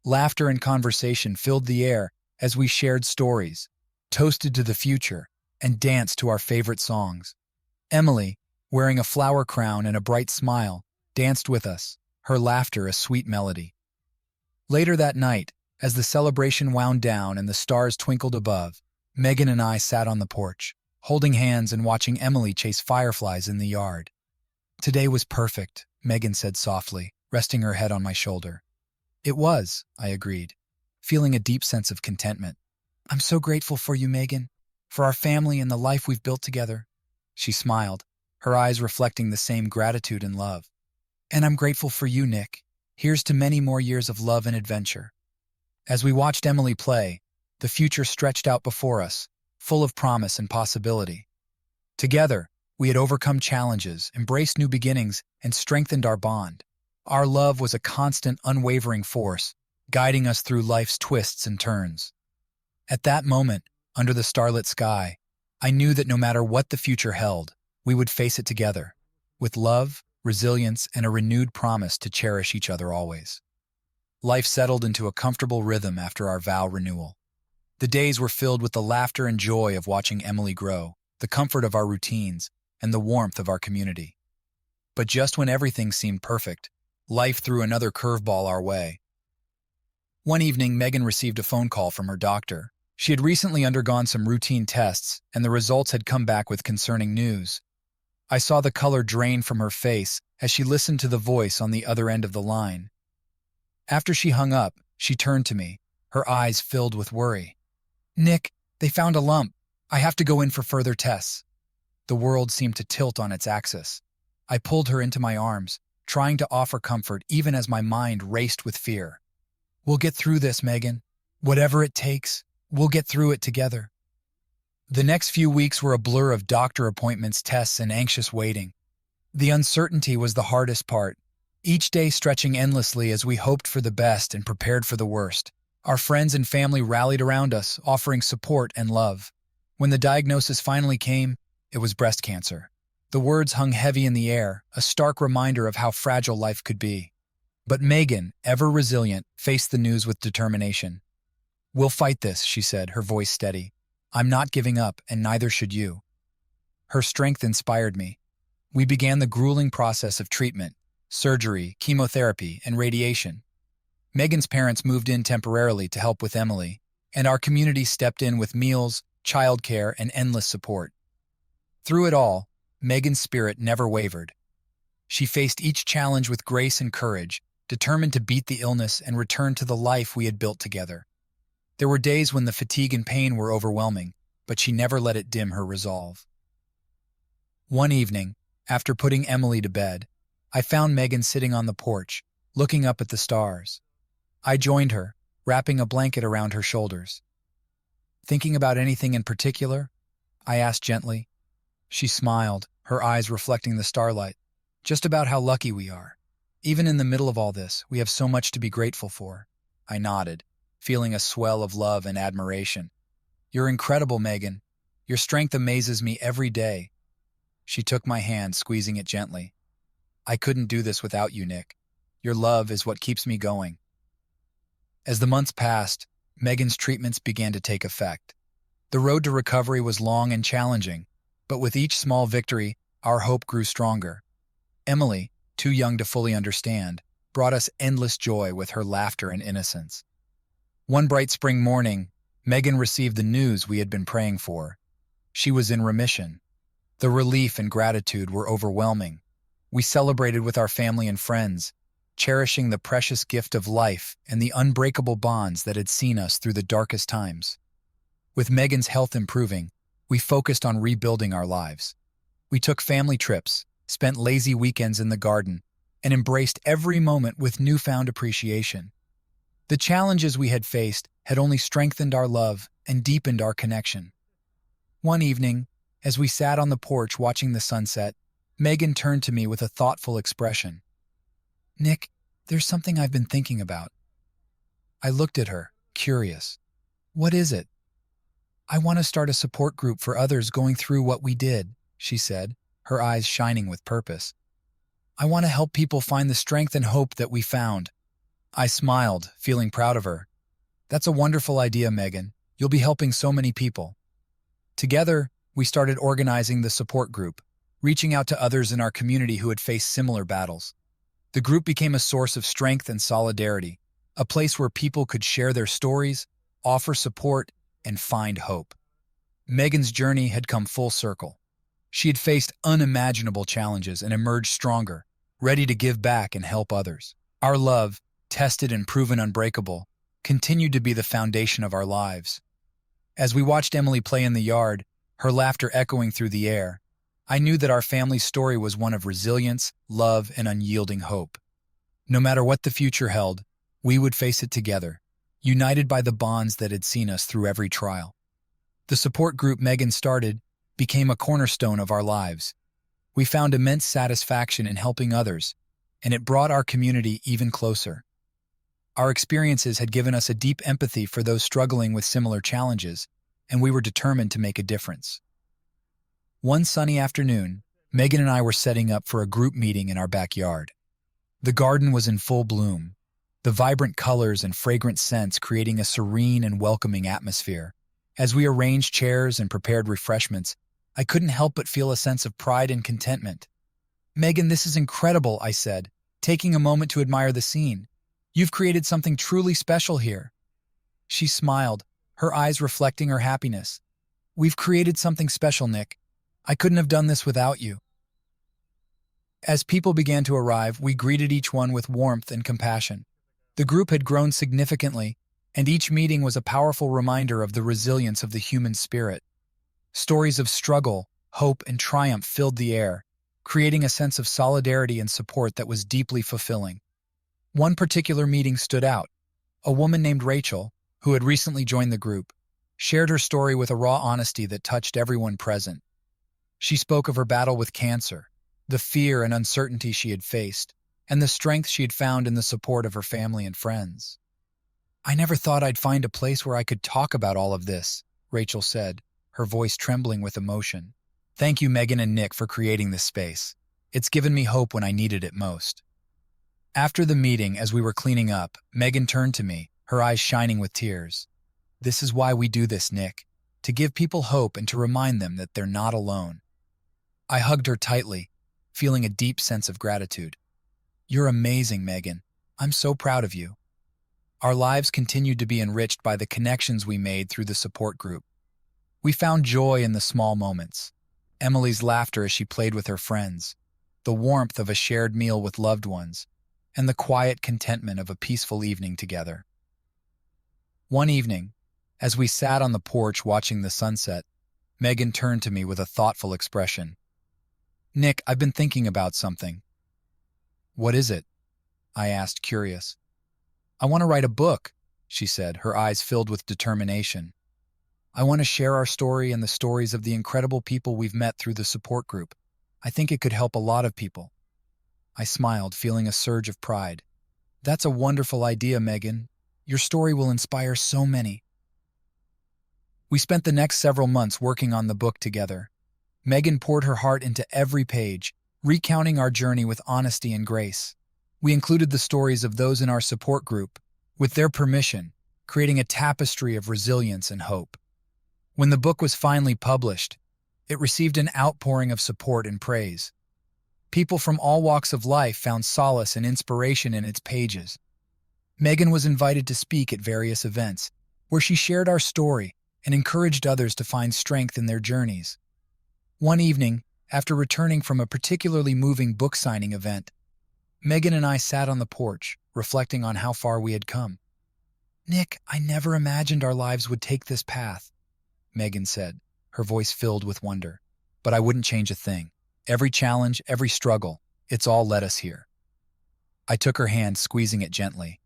Laughter and conversation filled the air as we shared stories. toasted to the future, and danced to our favorite songs. Emily, wearing a flower crown and a bright smile, danced with us, her laughter a sweet melody. Later that night, as the celebration wound down and the stars twinkled above, Megan and I sat on the porch, holding hands and watching Emily chase fireflies in the yard. "Today was perfect," Megan said softly, resting her head on my shoulder. "It was," I agreed, feeling a deep sense of contentment. "I'm so grateful for you, Megan, for our family and the life we've built together." She smiled, her eyes reflecting the same gratitude and love. "And I'm grateful for you, Nick. Here's to many more years of love and adventure." As we watched Emily play, the future stretched out before us, full of promise and possibility. Together, we had overcome challenges, embraced new beginnings, and strengthened our bond. Our love was a constant, unwavering force, guiding us through life's twists and turns. At that moment, under the starlit sky, I knew that no matter what the future held, we would face it together, with love, resilience, and a renewed promise to cherish each other always. Life settled into a comfortable rhythm after our vow renewal. The days were filled with the laughter and joy of watching Emily grow, the comfort of our routines, and the warmth of our community. But just when everything seemed perfect, life threw another curveball our way. One evening, Megan received a phone call from her doctor. She had recently undergone some routine tests, and the results had come back with concerning news. I saw the color drain from her face as she listened to the voice on the other end of the line. After she hung up, she turned to me, her eyes filled with worry. "Nick, they found a lump. I have to go in for further tests." The world seemed to tilt on its axis. I pulled her into my arms, trying to offer comfort even as my mind raced with fear. "We'll get through this, Megan. Whatever it takes, we'll get through it together." The next few weeks were a blur of doctor appointments, tests, and anxious waiting. The uncertainty was the hardest part, each day stretching endlessly as we hoped for the best and prepared for the worst. Our friends and family rallied around us, offering support and love. When the diagnosis finally came, it was breast cancer. The words hung heavy in the air, a stark reminder of how fragile life could be. But Megan, ever resilient, faced the news with determination. "We'll fight this," she said, her voice steady. "I'm not giving up, and neither should you." Her strength inspired me. We began the grueling process of treatment, surgery, chemotherapy, and radiation. Megan's parents moved in temporarily to help with Emily, and our community stepped in with meals, childcare, and endless support. Through it all, Megan's spirit never wavered. She faced each challenge with grace and courage, determined to beat the illness and return to the life we had built together. There were days when the fatigue and pain were overwhelming, but she never let it dim her resolve. One evening, after putting Emily to bed, I found Megan sitting on the porch, looking up at the stars. I joined her, wrapping a blanket around her shoulders. "Thinking about anything in particular?" I asked gently. She smiled, her eyes reflecting the starlight. "Just about how lucky we are. Even in the middle of all this, we have so much to be grateful for." I nodded, feeling a swell of love and admiration. "You're incredible, Megan. Your strength amazes me every day." She took my hand, squeezing it gently. "I couldn't do this without you, Nick. Your love is what keeps me going." As the months passed, Megan's treatments began to take effect. The road to recovery was long and challenging, but with each small victory, our hope grew stronger. Emily, too young to fully understand, brought us endless joy with her laughter and innocence. One bright spring morning, Megan received the news we had been praying for. She was in remission. The relief and gratitude were overwhelming. We celebrated with our family and friends, cherishing the precious gift of life and the unbreakable bonds that had seen us through the darkest times. With Megan's health improving, we focused on rebuilding our lives. We took family trips, spent lazy weekends in the garden, and embraced every moment with newfound appreciation. The challenges we had faced had only strengthened our love and deepened our connection. One evening, as we sat on the porch watching the sunset, Megan turned to me with a thoughtful expression. "Nick, there's something I've been thinking about." I looked at her, curious. "What is it?" "I want to start a support group for others going through what we did," she said, her eyes shining with purpose. "I want to help people find the strength and hope that we found." I smiled, feeling proud of her. "That's a wonderful idea, Megan. You'll be helping so many people." Together, we started organizing the support group, reaching out to others in our community who had faced similar battles. The group became a source of strength and solidarity, a place where people could share their stories, offer support, and find hope. Megan's journey had come full circle. She had faced unimaginable challenges and emerged stronger, ready to give back and help others. Our love, tested and proven unbreakable, continued to be the foundation of our lives. As we watched Emily play in the yard, her laughter echoing through the air, I knew that our family's story was one of resilience, love, and unyielding hope. No matter what the future held, we would face it together, united by the bonds that had seen us through every trial. The support group Megan started became a cornerstone of our lives. We found immense satisfaction in helping others, and it brought our community even closer. Our experiences had given us a deep empathy for those struggling with similar challenges, and we were determined to make a difference. One sunny afternoon, Megan and I were setting up for a group meeting in our backyard. The garden was in full bloom, the vibrant colors and fragrant scents creating a serene and welcoming atmosphere. As we arranged chairs and prepared refreshments, I couldn't help but feel a sense of pride and contentment. "Megan, this is incredible," I said, taking a moment to admire the scene. "You've created something truly special here." She smiled, her eyes reflecting her happiness. "We've created something special, Nick. I couldn't have done this without you." As people began to arrive, we greeted each one with warmth and compassion. The group had grown significantly, and each meeting was a powerful reminder of the resilience of the human spirit. Stories of struggle, hope, and triumph filled the air, creating a sense of solidarity and support that was deeply fulfilling. One particular meeting stood out. A woman named Rachel, who had recently joined the group, shared her story with a raw honesty that touched everyone present. She spoke of her battle with cancer, the fear and uncertainty she had faced, and the strength she had found in the support of her family and friends. "I never thought I'd find a place where I could talk about all of this," Rachel said, her voice trembling with emotion. "Thank you, Megan and Nick, for creating this space. It's given me hope when I needed it most." After the meeting, as we were cleaning up, Megan turned to me, her eyes shining with tears. "This is why we do this, Nick, to give people hope and to remind them that they're not alone." I hugged her tightly, feeling a deep sense of gratitude. "You're amazing, Megan. I'm so proud of you." Our lives continued to be enriched by the connections we made through the support group. We found joy in the small moments. Emily's laughter as she played with her friends, the warmth of a shared meal with loved ones, and the quiet contentment of a peaceful evening together. One evening, as we sat on the porch watching the sunset, Megan turned to me with a thoughtful expression. "Nick, I've been thinking about something." "What is it?" I asked, curious. "I want to write a book," she said, her eyes filled with determination. "I want to share our story and the stories of the incredible people we've met through the support group. I think it could help a lot of people." I smiled, feeling a surge of pride. "That's a wonderful idea, Megan. Your story will inspire so many." We spent the next several months working on the book together. Megan poured her heart into every page, recounting our journey with honesty and grace. We included the stories of those in our support group, with their permission, creating a tapestry of resilience and hope. When the book was finally published, it received an outpouring of support and praise. People from all walks of life found solace and inspiration in its pages. Megan was invited to speak at various events, where she shared our story and encouraged others to find strength in their journeys. One evening, after returning from a particularly moving book signing event, Megan and I sat on the porch, reflecting on how far we had come. "Nick, I never imagined our lives would take this path," Megan said, her voice filled with wonder. "But I wouldn't change a thing. Every challenge, every struggle, it's all led us here." I took her hand, squeezing it gently.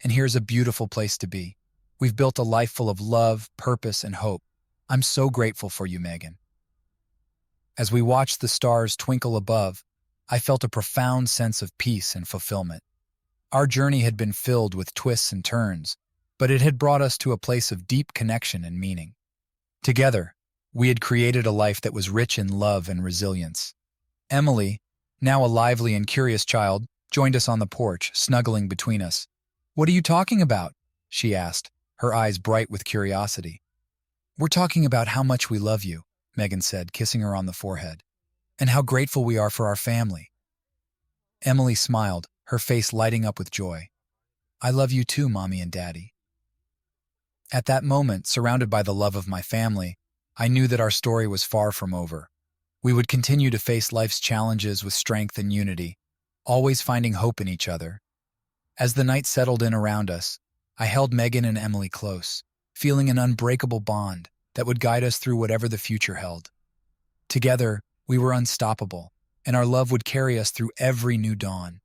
"And here's a beautiful place to be. We've built a life full of love, purpose, and hope. I'm so grateful for you, Megan." As we watched the stars twinkle above, I felt a profound sense of peace and fulfillment. Our journey had been filled with twists and turns, but it had brought us to a place of deep connection and meaning. Together, we had created a life that was rich in love and resilience. Emily, now a lively and curious child, joined us on the porch, snuggling between us. "What are you talking about?" she asked, her eyes bright with curiosity. We're talking about how much we love you, Megan said, kissing her on the forehead, and how grateful we are for our family. Emily smiled, her face lighting up with joy. I love you too, Mommy and Daddy. At that moment, surrounded by the love of my family, I knew that our story was far from over. We would continue to face life's challenges with strength and unity, always finding hope in each other. As the night settled in around us, I held Megan and Emily close, feeling an unbreakable bond that would guide us through whatever the future held. Together, we were unstoppable, and our love would carry us through every new dawn.